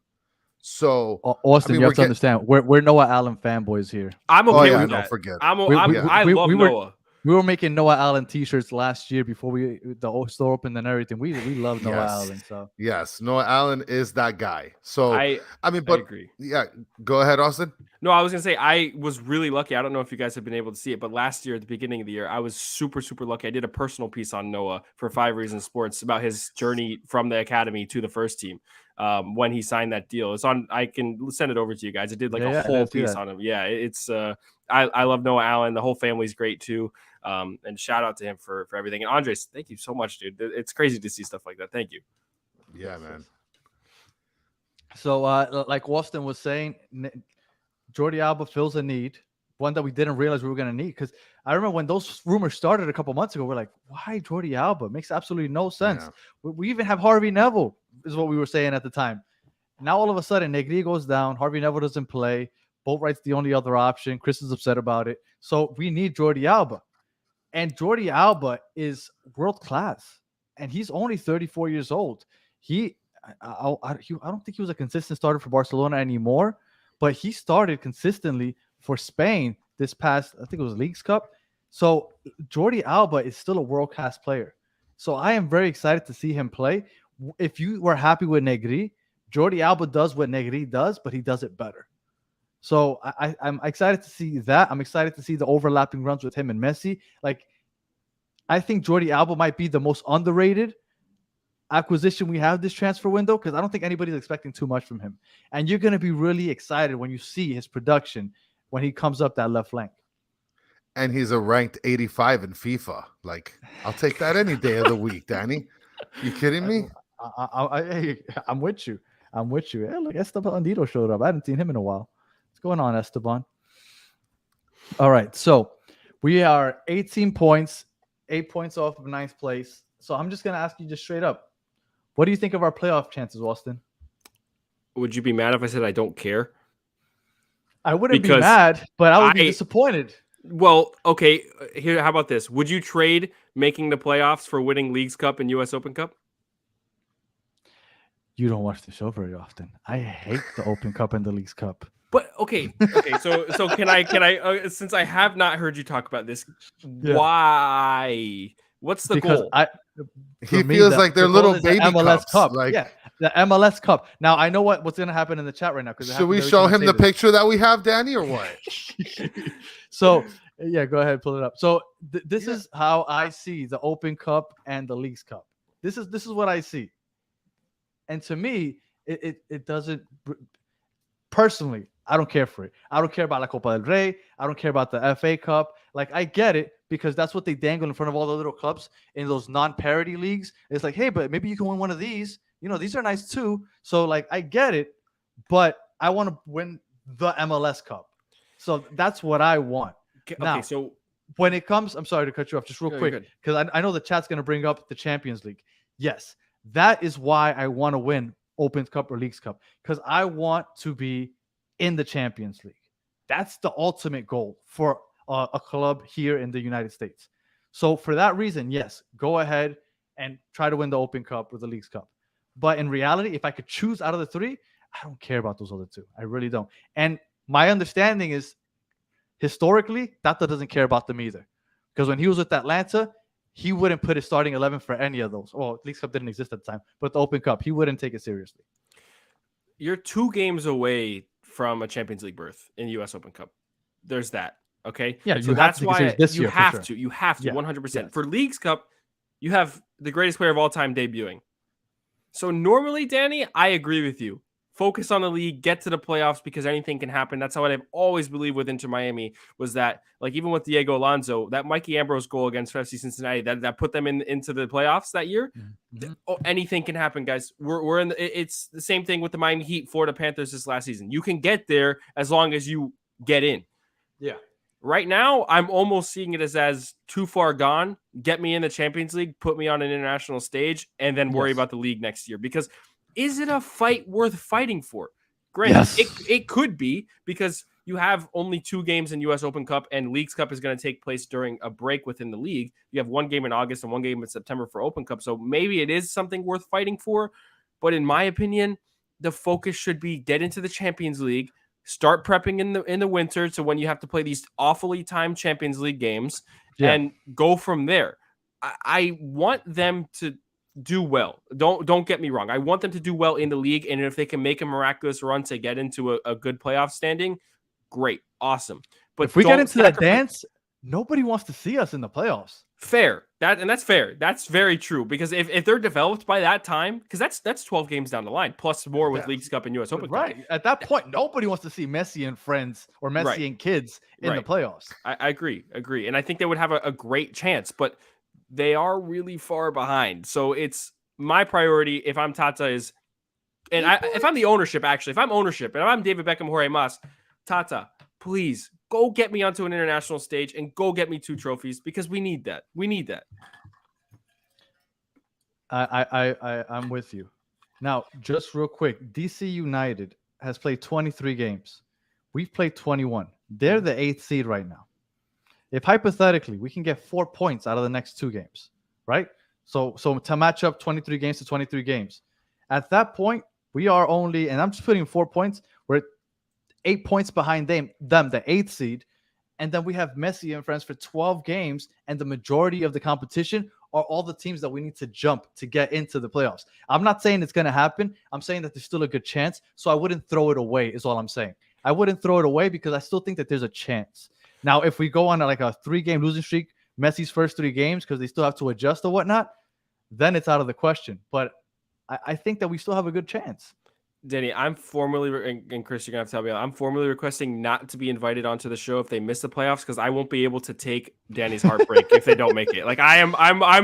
So Austin, you have to understand, we're Noah Allen fanboys here. I'm okay with that. Forget. I love Noah. We were making Noah Allen T-shirts last year before the store opened and everything. We love Noah Allen. So yes, Noah Allen is that guy. So I agree. Yeah, go ahead, Austin. No, I was gonna say I was really lucky. I don't know if you guys have been able to see it, but last year at the beginning of the year, I was super, super lucky. I did a personal piece on Noah for 5 Reasons Sports about his journey from the academy to the first team. When he signed that deal, it's on. I can send it over to you guys. I did like a whole piece on him. Yeah, it's. I love Noah Allen. The whole family's great too. And shout out to him for everything. And Andres, thank you so much, dude. It's crazy to see stuff like that. Thank you. Yeah, man. So, like Austin was saying, Jordi Alba fills a need, one that we didn't realize we were going to need. Because I remember when those rumors started a couple months ago, we're like, why Jordi Alba? It makes absolutely no sense. Yeah. We even have Harvey Neville, is what we were saying at the time. Now, all of a sudden, Negri goes down. Harvey Neville doesn't play. Boatwright's the only other option. Chris is upset about it. So we need Jordi Alba. And Jordi Alba is world class. and he's only 34 years old. I don't think he was a consistent starter for Barcelona anymore, but he started consistently for Spain this past, I think it was Leagues Cup. So Jordi Alba is still a world-class player. So I am very excited to see him play. If you were happy with Negri, Jordi Alba does what Negri does, but he does it better. So I'm excited to see that. I'm excited to see the overlapping runs with him and Messi. Like, I think Jordi Alba might be the most underrated acquisition we have this transfer window, because I don't think anybody's expecting too much from him. And you're going to be really excited when you see his production when he comes up that left flank. And he's a ranked 85 in FIFA. Like, I'll take that any day of the week, Danny. You kidding me? I'm with you. I'm with you. Hey, look, Esteban Andino showed up. I hadn't seen him in a while. What's going on, Esteban? All right. So we are 18 points, 8 points off of ninth place. So I'm just going to ask you just straight up. What do you think of our playoff chances, Austin? Would you be mad if I said I don't care? I wouldn't be mad, but I would be disappointed. Well, okay. Here, how about this? Would you trade making the playoffs for winning Leagues Cup and U.S. Open Cup? You don't watch the show very often. I hate the Open Cup and the Leagues Cup. But okay. So can I? Since I have not heard you talk about this, why? What's the goal? He feels like they're little baby MLS cup. Like, yeah, the MLS Cup. Now I know what's going to happen in the chat right now. Should we show him the picture that we have, Danny, or what? So yeah, go ahead, pull it up. So this is how I see the Open Cup and the Leagues Cup. This is what I see, and to me, it doesn't. Personally, I don't care for it. I don't care about La Copa del Rey. I don't care about the FA Cup. Like, I get it, because that's what they dangle in front of all the little clubs in those non-parity leagues. It's like, hey, but maybe you can win one of these. You know, these are nice too. So, like, I get it, but I want to win the MLS Cup. So that's what I want. Okay, now, so when it comes, I'm sorry to cut you off just real quick, because I know the chat's going to bring up the Champions League. Yes, that is why I want to win Open Cup or Leagues Cup, because I want to be in the Champions League. That's the ultimate goal for a club here in the United States. So for that reason, yes, go ahead and try to win the Open Cup or the Leagues Cup. But in reality, if I could choose out of the three, I don't care about those other two. I really don't. And my understanding is, historically, Tata doesn't care about them either. Because when he was with Atlanta, he wouldn't put his starting 11 for any of those. Well, Leagues Cup didn't exist at the time, but the Open Cup, he wouldn't take it seriously. You're 2 games away from a Champions League berth in U.S. Open Cup. There's that. Okay. Yeah. So that's why you have to. You have to. Yeah. 100%. Yeah. For Leagues Cup, you have the greatest player of all time debuting. So normally, Danny, I agree with you. Focus on the league, get to the playoffs, because anything can happen. That's how I've always believed with Inter Miami, was that, like, even with Diego Alonso, that Mikey Ambrose goal against FC Cincinnati that put them into the playoffs that year. Mm-hmm. Anything can happen, guys. We're in it's the same thing with the Miami Heat, Florida Panthers this last season. You can get there as long as you get in. Yeah. Right now, I'm almost seeing it as too far gone. Get me in the Champions League, put me on an international stage, and then worry about the league next year. Because is it a fight worth fighting for? Granted, it could be, because you have only 2 games in U.S. Open Cup, and Leagues Cup is going to take place during a break within the league. You have 1 game in August and 1 game in September for Open Cup. So maybe it is something worth fighting for. But in my opinion, the focus should be get into the Champions League, start prepping in the winter, so when you have to play these awfully timed Champions League games, and go from there. I want them to do well. Don't get me wrong. I want them to do well in the league, and if they can make a miraculous run to get into a good playoff standing, great, awesome. But if we get into that dance, nobody wants to see us in the playoffs. Fair. That's fair. That's very true, because if they're developed by that time, because that's 12 games down the line, plus more with Leagues Cup and US Open Cup. Right. At that point, nobody wants to see Messi and friends or Messi and kids in the playoffs. I agree. And I think they would have a great chance, but they are really far behind. So it's my priority, if I'm Tata, is, and if I'm the ownership, actually, if I'm ownership and I'm David Beckham, Jorge Mas, Tata, please go get me onto an international stage and go get me 2 trophies, because we need that. We need that. I'm with you. Now, just real quick, DC United has played 23 games. We've played 21. They're the 8th seed right now. If hypothetically we can get 4 points out of the next 2 games, right? So to match up 23 games to 23 games. At that point, we are only, and I'm just putting 4 points. We're 8 points behind them, the 8th seed. And then we have Messi and friends for 12 games, and the majority of the competition are all the teams that we need to jump to get into the playoffs. I'm not saying it's going to happen. I'm saying that there's still a good chance. So I wouldn't throw it away is all I'm saying. I wouldn't throw it away because I still think that there's a chance. Now, if we go on like a 3-game losing streak, Messi's first 3 games, because they still have to adjust or whatnot, then it's out of the question. But I think that we still have a good chance. Danny, I'm formally, and Chris, you're gonna have to help me out. I'm formally requesting not to be invited onto the show if they miss the playoffs, because I won't be able to take Danny's heartbreak if they don't make it. Like I'm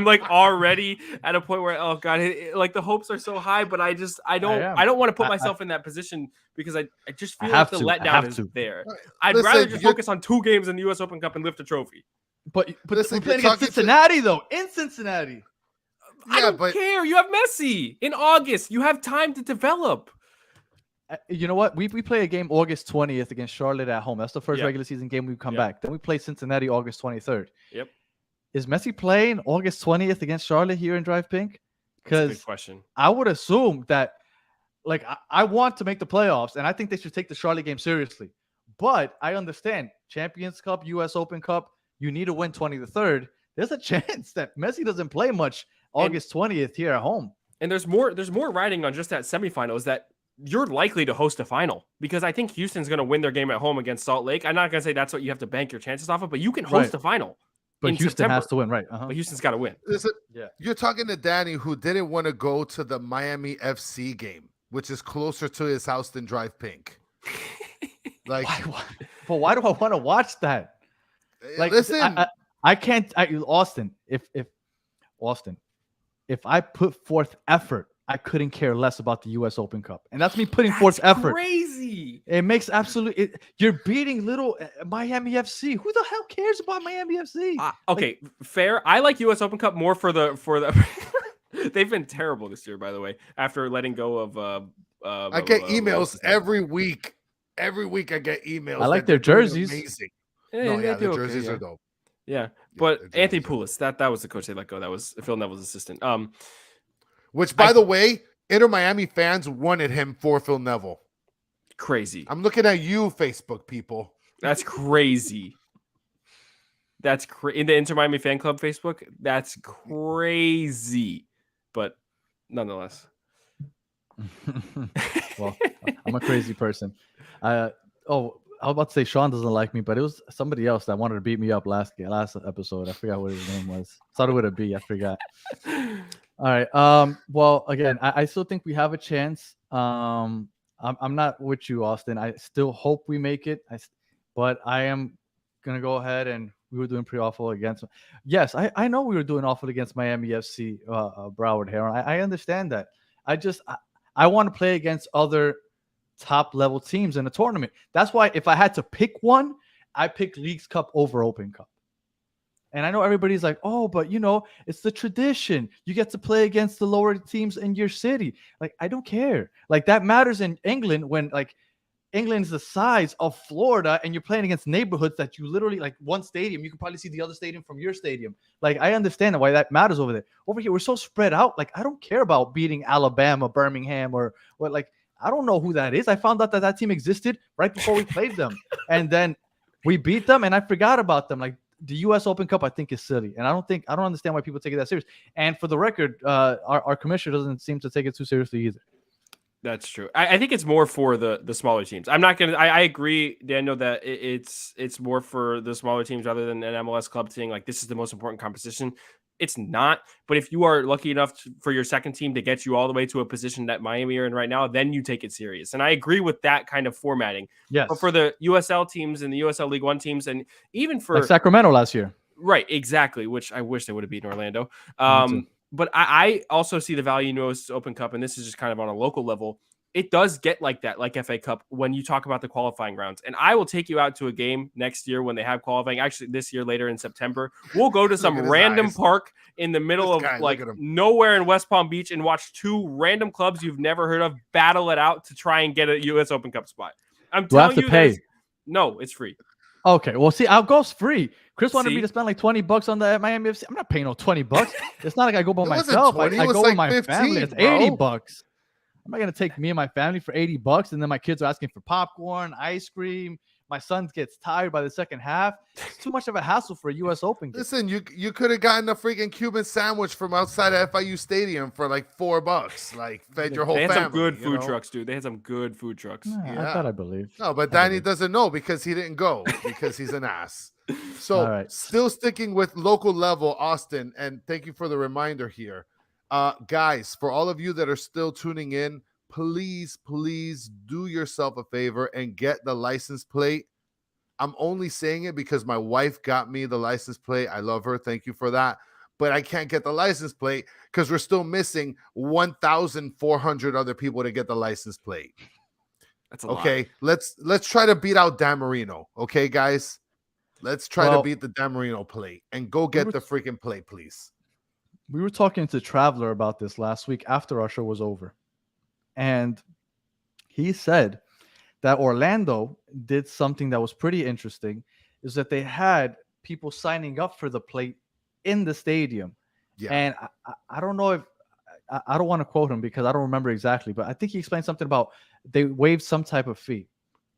like already at a point where, oh god, like the hopes are so high, but I don't want to put myself in that position because I just feel like the letdown is there. I'd rather just focus on 2 games in the U.S. Open Cup and lift a trophy. But listen, we're playing against Cincinnati though, in Cincinnati. I don't care. You have Messi in August. You have time to develop. You know what? We play a game August 20th against Charlotte at home. That's the first regular season game we come back. Then we play Cincinnati August 23rd. Yep. Is Messi playing August 20th against Charlotte here in Drive Pink? Because question. I would assume that, like, I want to make the playoffs, and I think they should take the Charlotte game seriously. But I understand Champions Cup, U.S. Open Cup, you need to win 23rd. There's a chance that Messi doesn't play much August 20th here at home. And there's more riding on just that semifinal is that you're likely to host a final, because I think Houston's going to win their game at home against Salt Lake. I'm not going to say that's what you have to bank your chances off of, but you can host a final. But Houston September. has to win, right? But Houston's got to win. Listen, you're talking to Danny, who didn't want to go to the Miami FC game, which is closer to his house than Drive Pink. Like, but why do I want to watch that? Like, listen, I can't. Austin, if I put forth effort, I couldn't care less about the U.S. Open Cup, and that's me putting forth effort. Crazy! It makes absolutely. You're beating little Miami FC. Who the hell cares about Miami FC? Okay, fair. I like U.S. Open Cup more for the. They've been terrible this year, by the way. After letting go of. I get emails every week. Every week I get emails. I like their jerseys. Amazing. Yeah, the jerseys are dope. Yeah, but Anthony Poulos, that was the coach they let go. That was Phil Neville's assistant. Which, by the way, Inter Miami fans wanted him for Phil Neville. Crazy. I'm looking at you, Facebook people. That's crazy. That's in the Inter Miami fan club Facebook. That's crazy, but nonetheless. Well, I'm a crazy person. I was about to say Sean doesn't like me, but it was somebody else that wanted to beat me up last episode. I forgot what his name was. Started with a B. I forgot. All right. Well, again, I still think we have a chance. I'm not with you, Austin. I still hope we make it. But I am gonna go ahead, and we were doing pretty awful against. Yes, I know we were doing awful against Miami FC, Broward Heron. I understand that. I want to play against other top level teams in the tournament. That's why if I had to pick one, I pick Leagues Cup over Open Cup. And I know everybody's like, oh, but it's the tradition. You get to play against the lower teams in your city. Like, I don't care. Like, that matters in England when, like, England's the size of Florida and you're playing against neighborhoods that you literally, like, one stadium, you can probably see the other stadium from your stadium. Like, I understand why that matters over there. Over here, we're so spread out. Like, I don't care about beating Alabama, Birmingham, or what. Like, I don't know who that is. I found out that team existed right before we played them. And then we beat them and I forgot about them. Like, the U.S. Open Cup, I think, is silly, and I don't understand why people take it that serious. And for the record, our commissioner doesn't seem to take it too seriously either. That's true. I think it's more for the smaller teams. I'm not gonna. I agree, Daniel, that it's more for the smaller teams rather than an MLS club saying like this is the most important competition. It's not. But if you are lucky enough for your second team to get you all the way to a position that Miami are in right now, then you take it serious. And I agree with that kind of formatting. Yes. But for the USL teams and the USL League One teams, and even for like Sacramento last year, right? Exactly. Which I wish they would have beaten Orlando. But I also see the value in US Open Cup, and this is just kind of on a local level. It does get like that, like FA Cup, when you talk about the qualifying rounds. And I will take you out to a game next year when they have qualifying. Actually, this year, later in September, we'll go to some random park in the middle of like nowhere in West Palm Beach and watch 2 random clubs you've never heard of battle it out to try and get a U.S. Open Cup spot. I'm telling you, pay? No, it's free. Okay, well, see, I'll go's free. Chris wanted me See? to spend like $20 on the Miami FC. I'm not paying no $20. It's not like I go by It wasn't myself. 20, I it was go like with my 15, family. It's bro. $80. I'm not gonna take me and my family for $80, and then my kids are asking for popcorn, ice cream. My son gets tired by the second half. It's too much of a hassle for a U.S. Open game. Listen, you could have gotten a freaking Cuban sandwich from outside of FIU Stadium for like $4. Like fed your whole They had family. some good you food know? trucks, dude. They had some good food trucks. Yeah, that I believe. No, but I Danny believe. doesn't know because he didn't go because he's an ass. So All right. still sticking with local level, Austin, and thank you for the reminder here. Guys, for all of you that are still tuning in, please do yourself a favor and get the license plate. I'm only saying it because my wife got me the license plate. I love her. Thank you for that. But I can't get the license plate because we're still missing 1,400 other people to get the license plate. That's a Okay, let's try to beat out Dan Marino. Okay, guys, let's try to beat the Dan Marino plate and go get the freaking plate, please. We were talking to Traveler about this last week after our show was over, and he said that Orlando did something that was pretty interesting, is that they had people signing up for the plate in the stadium. Yeah. And I don't know if I don't want to quote him because I don't remember exactly, but I think he explained something about they waived some type of fee.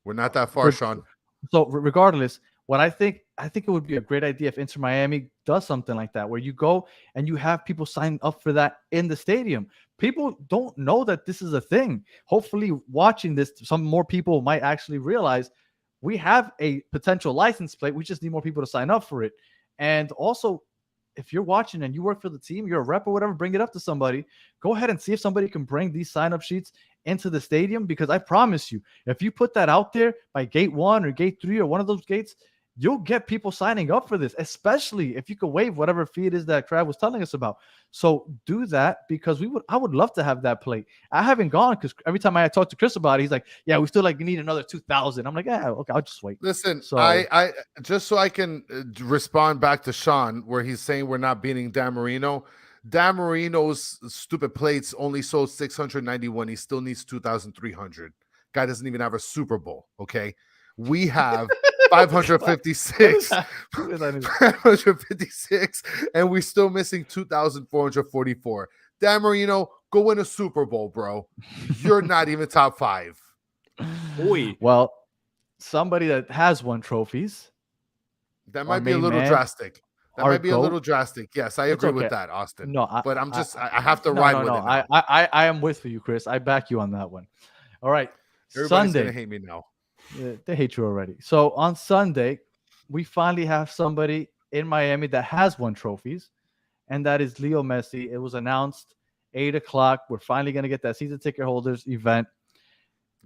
We're not that far, Sean. So regardless, what I think it would be a great idea if Inter Miami does something like that, where you go and you have people sign up for that in the stadium. People don't know that this is a thing. Hopefully, watching this, some more people might actually realize we have a potential license plate. We just need more people to sign up for it. And also, if you're watching and you work for the team, you're a rep or whatever, bring it up to somebody. Go ahead and see if somebody can bring these sign-up sheets into the stadium, because I promise you, if you put that out there by gate 1 or gate 3 or one of those gates, you'll get people signing up for this, especially if you could waive whatever fee it is that Trav was telling us about. So do that, because I would love to have that plate. I haven't gone because every time I talk to Chris about it, he's like, yeah, we still need another 2,000. I'm like, yeah, okay, I'll just wait. Listen, so I just so I can respond back to Sean where he's saying we're not beating Dan Marino. Dan Marino's stupid plates only sold 691. He still needs 2,300. Guy doesn't even have a Super Bowl. Okay. We have 556, 556, and we're still missing 2,444. Dan Marino, go win a Super Bowl, bro. You're not even top 5. Boy. Well, somebody that has won trophies. That might be a little drastic. That might be a little drastic. Yes, I agree with that, Austin. No, but I have to ride with it now. I am with you, Chris. I back you on that one. All right. Everybody's Sunday. gonna hate me now. Yeah, they hate you already. So on Sunday, we finally have somebody in Miami that has won trophies, and that is Leo Messi. It was announced 8:00. We're finally going to get that season ticket holders event.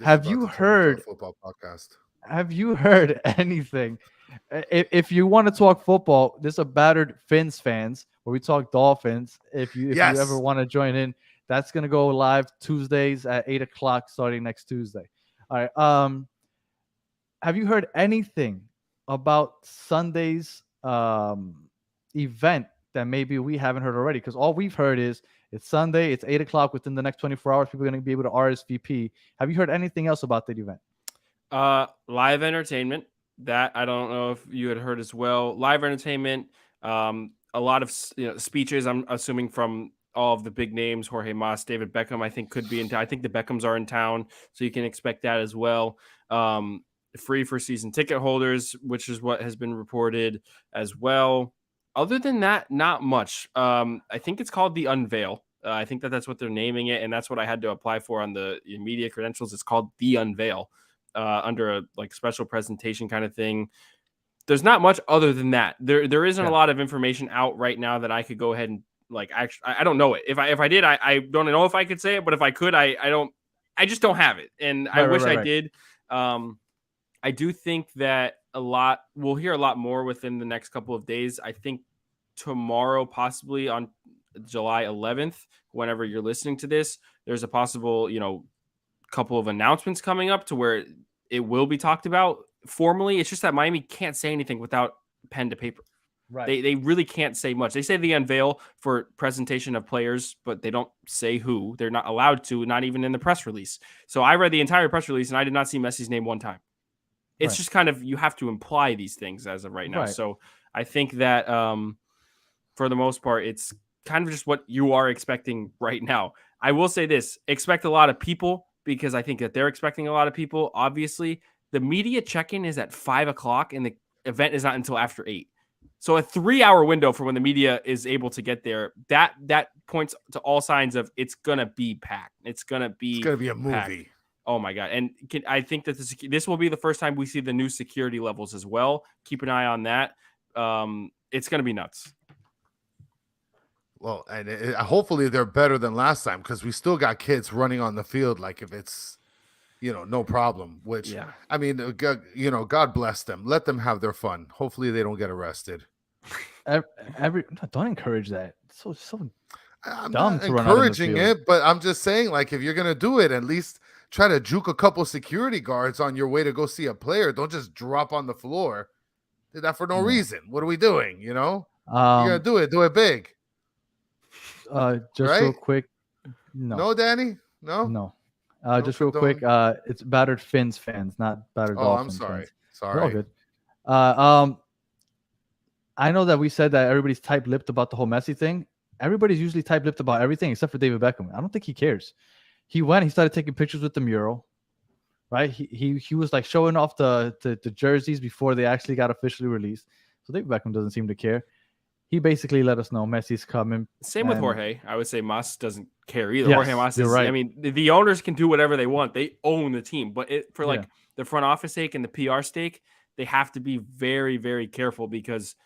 Have you heard football podcast? Have you heard anything? If you want to talk football, there's a Battered Fins fans where we talk Dolphins. If you ever want to join in, that's going to go live Tuesdays at 8:00 starting next Tuesday. All right. Have you heard anything about Sunday's event that maybe we haven't heard already? Because all we've heard is it's Sunday, it's 8:00. Within the next 24 hours, people are going to be able to RSVP. Have you heard anything else about that event? Live entertainment. That I don't know if you had heard as well. Live entertainment. A lot of speeches. I'm assuming from all of the big names. Jorge Mas, David Beckham. I think could be in town. I think the Beckhams are in town, so you can expect that as well. Free for season ticket holders, which is what has been reported as well. Other than that, not much. I think it's called the Unveil. I think that's what they're naming it, and that's what I had to apply for on the media credentials. It's called the Unveil under a special presentation kind of thing. There's not much other than that. There isn't a lot of information out right now that I could go ahead and actually. I don't know it. If I did, I don't know if I could say it, but if I could, I don't. I just don't have it, and I wish I did. I do think that we'll hear a lot more within the next couple of days. I think tomorrow, possibly on July 11th, whenever you're listening to this, there's a possible, couple of announcements coming up to where it will be talked about formally. It's just that Miami can't say anything without pen to paper. Right. They really can't say much. They say the unveil for presentation of players, but they don't say who. They're not allowed to, not even in the press release. So I read the entire press release and I did not see Messi's name one time. It's Right. just kind of, you have to imply these things as of right now. Right. So I think that for the most part, it's kind of just what you are expecting right now. I will say this, expect a lot of people, because I think that they're expecting a lot of people. Obviously, the media check-in is at 5:00 and the event is not until after 8. So a 3-hour window for when the media is able to get there, that points to all signs of it's going to be packed. It's going to It's be gonna be a packed. movie. Oh my God. And I think that this will be the first time we see the new security levels as well. Keep an eye on that. It's going to be nuts. Well, and hopefully they're better than last time, because we still got kids running on the field like if it's, no problem. Which, Yeah. I mean, God bless them. Let them have their fun. Hopefully they don't get arrested. Don't encourage that. It's so I'm dumb not to run out in the encouraging field. it, but I'm just saying, like, if you're gonna do it, at least try to juke a couple security guards on your way to go see a player. Don't just drop on the floor. Did that for no Yeah. reason. What are we doing? You're gonna do it big. Just real Right? quick. No, Danny? No? No. No Just real quick. condone? It's Battered Fins fans, not Battered Oh, I'm Dolphins sorry. fans. They're all Sorry. good. I know that we said that everybody's tight-lipped about the whole Messi thing. Everybody's usually tight-lipped about everything except for David Beckham. I don't think he cares. He started taking pictures with the mural, right? He was like showing off the jerseys before they actually got officially released. So David Beckham doesn't seem to care. He basically let us know Messi's coming. Same with and- Jorge. I would say Mas doesn't care either. Yes, Jorge Mas you're is, right. I mean, the owners can do whatever they want. They own the team, but for like Yeah. the front office sake and the PR stake, they have to be very, very careful, because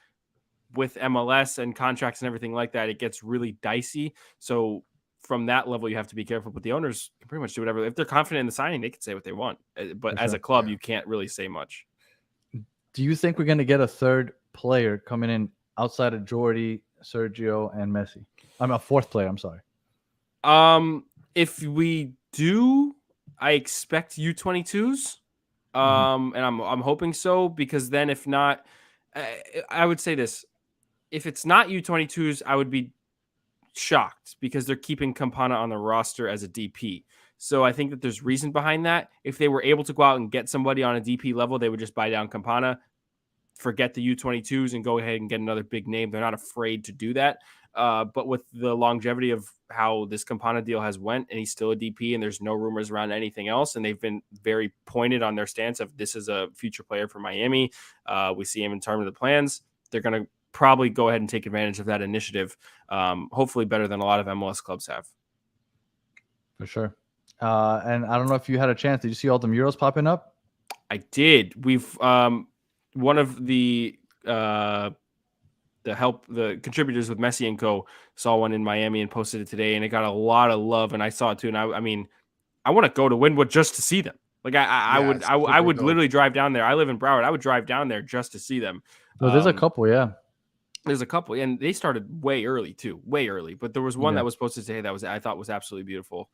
with MLS and contracts and everything like that, it gets really dicey. So from that level, you have to be careful. But the owners can pretty much do whatever. If they're confident in the signing, they can say what they want. But For as sure. a club, Yeah. you can't really say much. Do you think we're going to get a third player coming in outside of Jordi, Sergio, and Messi? I'm a fourth player. I'm sorry. If we do, I expect U22s. And I'm hoping so, because then if not, I would say this: if it's not U22s, I would be shocked, because they're keeping Campana on the roster as a DP. So I think that there's reason behind that. If they were able to go out and get somebody on a DP level, they would just buy down Campana, forget the U22s, and go ahead and get another big name. They're not afraid to do that. But with the longevity of how this Campana deal has went, and he's still a DP, and there's no rumors around anything else, and they've been very pointed on their stance of this is a future player for Miami. We see him in terms of the plans. They're going to probably go ahead and take advantage of that initiative, hopefully better than a lot of MLS clubs have. For sure. And I don't know if you had a chance. Did you see all the murals popping up? I did. We've one of the contributors with Messi and Co. saw one in Miami and posted it today, and it got a lot of love. And I saw it too. And I mean, I want to go to Wynwood just to see them. Like I would dope. literally drive down there. I live in Broward. I would drive down there just to see them. Well, there's a couple, yeah. There's a couple, and they started way early too, way early. But there was one Yeah. that was posted today that I thought was absolutely beautiful.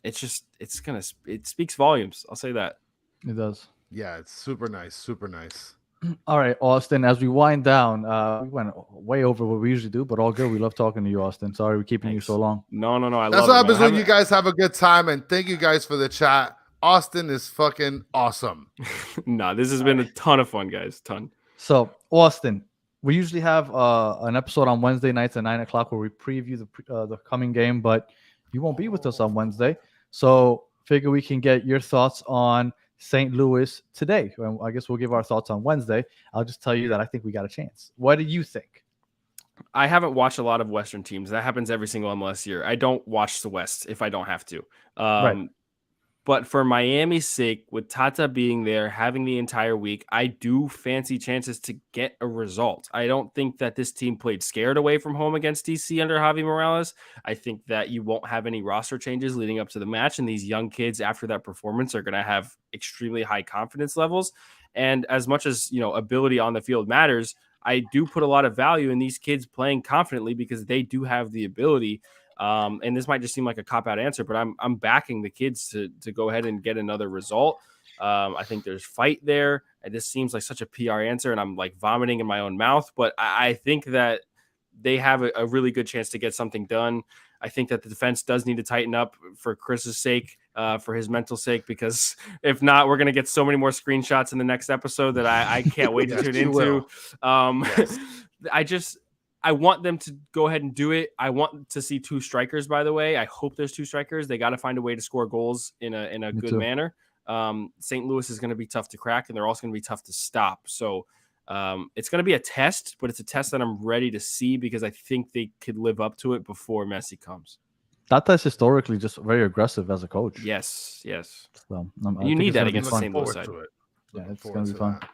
It speaks volumes. I'll say that. It does. Yeah, it's super nice. Super nice. All right, Austin, as we wind down, we went way over what we usually do, but all good. We love talking to you, Austin. Sorry we're keeping Thanks. you so long. No. I That's love what it, happens man. when you guys have a good time, and thank you guys for the chat. Austin is fucking awesome. No, this has been a ton of fun, guys. Ton. So, Austin, we usually have an episode on Wednesday nights at 9:00 where we preview the coming game, but you won't be with us on Wednesday. So, figure we can get your thoughts on St. Louis today. I guess we'll give our thoughts on Wednesday. I'll just tell you that I think we got a chance. What do you think? I haven't watched a lot of Western teams. That happens every single MLS year. I don't watch the West if I don't have to. Right. But for Miami's sake, with Tata being there, having the entire week, I do fancy chances to get a result. I don't think that this team played scared away from home against DC under Javi Morales. I think that you won't have any roster changes leading up to the match, and these young kids after that performance are going to have extremely high confidence levels. And as much as, ability on the field matters, I do put a lot of value in these kids playing confidently, because they do have the ability. And this might just seem like a cop-out answer, but I'm backing the kids to go ahead and get another result. I think there's fight there. This seems like such a PR answer, and I'm like vomiting in my own mouth, but I think that they have a really good chance to get something done. I think that the defense does need to tighten up for Chris's sake. for his mental sake, because if not, we're going to get so many more screenshots in the next episode that I can't wait to Yes, tune you into. Yes. I want them to go ahead and do it. I want to see 2 strikers, by the way. I hope there's 2 strikers. They got to find a way to score goals in a Me good too. manner. St. Louis is going to be tough to crack, and they're also going to be tough to stop. So it's going to be a test, but it's a test that I'm ready to see because I think they could live up to it before Messi comes. Tata's historically just very aggressive as a coach. Yes. So, And you need that against the Looking St. Louis forward side. to it. Yeah, Looking it's forward going to be to fun. that.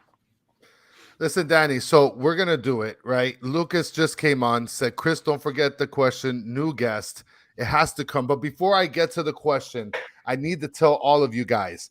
Listen, Danny, so we're going to do it, right? Lucas just came on, said, Chris, don't forget the question, new guest. It has to come. But before I get to the question, I need to tell all of you guys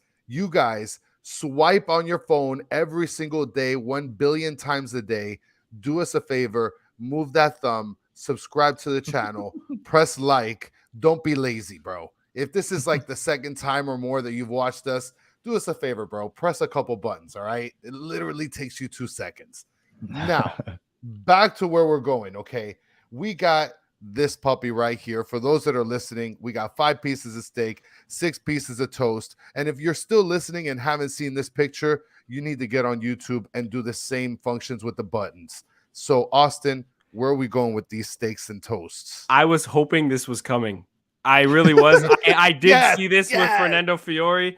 swipe on your phone every single day, 1 billion times a day. Do us a favor, move that thumb, subscribe to the channel, press like. Don't be lazy, bro. If this is like the second time or more that you've watched us, do us a favor, bro. Press a couple buttons, all right? It literally takes you 2 seconds. Now, back to where we're going, okay? We got this puppy right here. For those that are listening, we got 5 pieces of steak, 6 pieces of toast. And if you're still listening and haven't seen this picture, you need to get on YouTube and do the same functions with the buttons. So, Austin, where are we going with these steaks and toasts? I was hoping this was coming. I really was. I did see this with Fernando Fiore.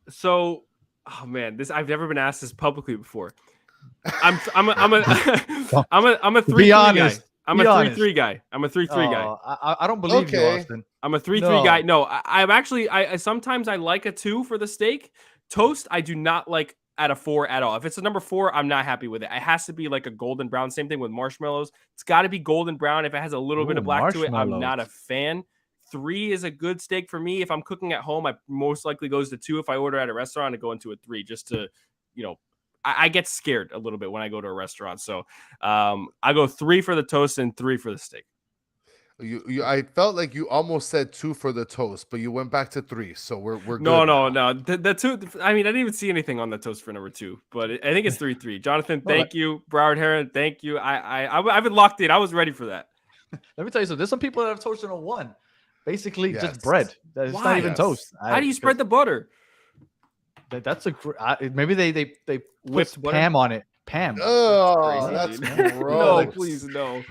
So, oh man, I've never been asked this publicly before. I'm a 3-3 guy. I'm a 3-3 guy. I'm a 3-3 guy. I don't believe you, Austin. I'm a 3-3 guy. No, I sometimes I like a 2 for the steak. Toast, I do not like at a 4 at all. If it's a number 4, I'm not happy with it. It has to be like a golden brown. Same thing with marshmallows. It's got to be golden brown. If it has a little bit of black to it, I'm not a fan. 3 is a good steak for me. If I'm cooking at home, I most likely goes to 2. If I order at a restaurant, I go into a 3 just to, I get scared a little bit when I go to a restaurant. So I go 3 for the toast and 3 for the steak. I felt like you almost said 2 for the toast, but you went back to 3. So we're good. No. The 2. I mean, I didn't even see anything on the toast for number 2, but I think it's 3-3. Jonathan, thank you. Broward Heron, thank you. I've been locked in. I was ready for that. Let me tell you something. There's some people that have toast in a 1. Basically, just bread. It's not even toast. How do you spread the butter? That's maybe they Whipped put butter? Pam on it. Pam. Oh, That's that's crazy, dude. gross. No, please, no.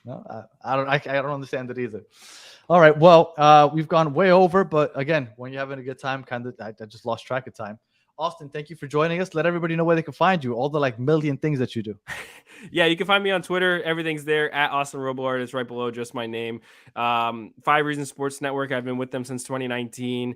No, I don't understand it either. All right, well, we've gone way over, but again, when you're having a good time, I just lost track of time. Austin, thank you for joining us. Let everybody know where they can find you. All the million things that you do. Yeah, you can find me on Twitter. Everything's there at Austin Robillard. It's right below just my name. 5 Reasons Sports Network. I've been with them since 2019,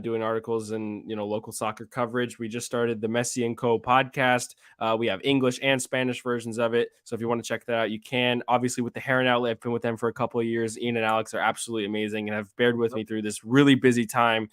doing articles and local soccer coverage. We just started the Messi & Co. podcast. We have English and Spanish versions of it. So if you want to check that out, you can. Obviously, with the Heron Outlet, I've been with them for a couple of years. Ian and Alex are absolutely amazing and have bared with me through this really busy time.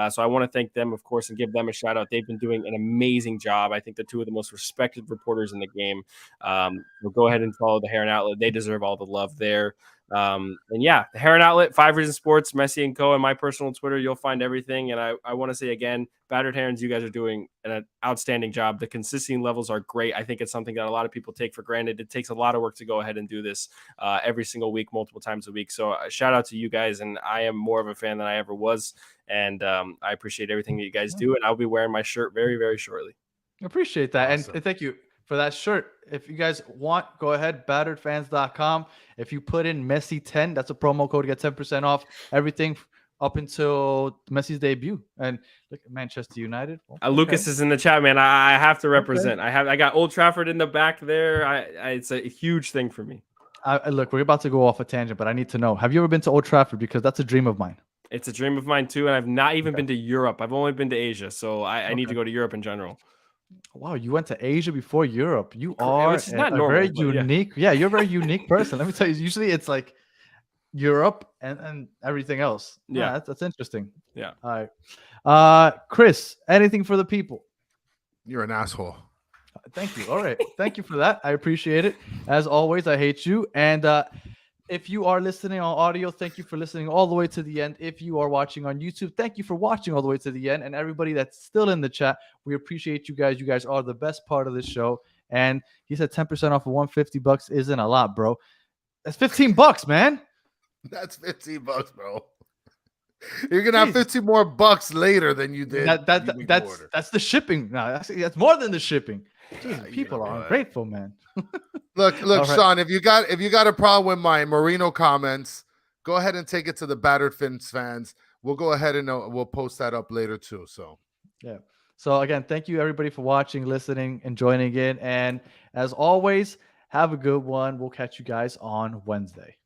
So I want to thank them, of course, and give them a shout out. They've been doing an amazing job. I think they're 2 of the most respected reporters in the game. So go ahead and follow the Heron Outlet. They deserve all the love there. And yeah, the Heron Outlet, 5 Reasons Sports, Messi & Co. and my personal Twitter. You'll find everything. And I want to say again, Battered Herons, you guys are doing an outstanding job. The consistency levels are great. I think it's something that a lot of people take for granted. It takes a lot of work to go ahead and do this every single week, multiple times a week. So shout out to you guys. And I am more of a fan than I ever was. And I appreciate everything that you guys do. And I'll be wearing my shirt very, very shortly. I appreciate that. Awesome. And thank you for that shirt. If you guys want, go ahead, batteredfans.com. If you put in Messi10, that's a promo code to get 10% off everything up until Messi's debut. And look at Manchester United. Okay. Lucas is in the chat, man. I have to represent. Okay. I got Old Trafford in the back there. It's a huge thing for me. Look, we're about to go off a tangent, but I need to know, have you ever been to Old Trafford? Because that's a dream of mine. It's a dream of mine too. And I've not even been to Europe. I've only been to Asia. So I need to go to Europe in general. Wow, you went to Asia before Europe. You are not normal, very unique. Yeah, you're a very unique person. Let me tell you. Usually, it's like Europe and everything else. Yeah, that's interesting. Yeah. All right, Chris. Anything for the people? You're an asshole. Thank you. All right, thank you for that. I appreciate it. As always, I hate you. And if you are listening on audio, thank you for listening all the way to the end. If you are watching on YouTube, thank you for watching all the way to the end. And everybody that's still in the chat, we appreciate you guys. You guys are the best part of this show. And he said 10% off of $150 isn't a lot, bro. That's $15, man. That's $15, bro. You're gonna have Jeez. 50 more bucks later than you did. That's the shipping. No, that's more than the shipping. Jeez, You people know are what? ungrateful, man. Look, All right. Sean, if you got a problem with my Marino comments, go ahead and take it to the Battered Fins fans. We'll go ahead and we'll post that up later too. So Yeah. So again, thank you everybody for watching, listening, and joining in. And as always, have a good one. We'll catch you guys on Wednesday.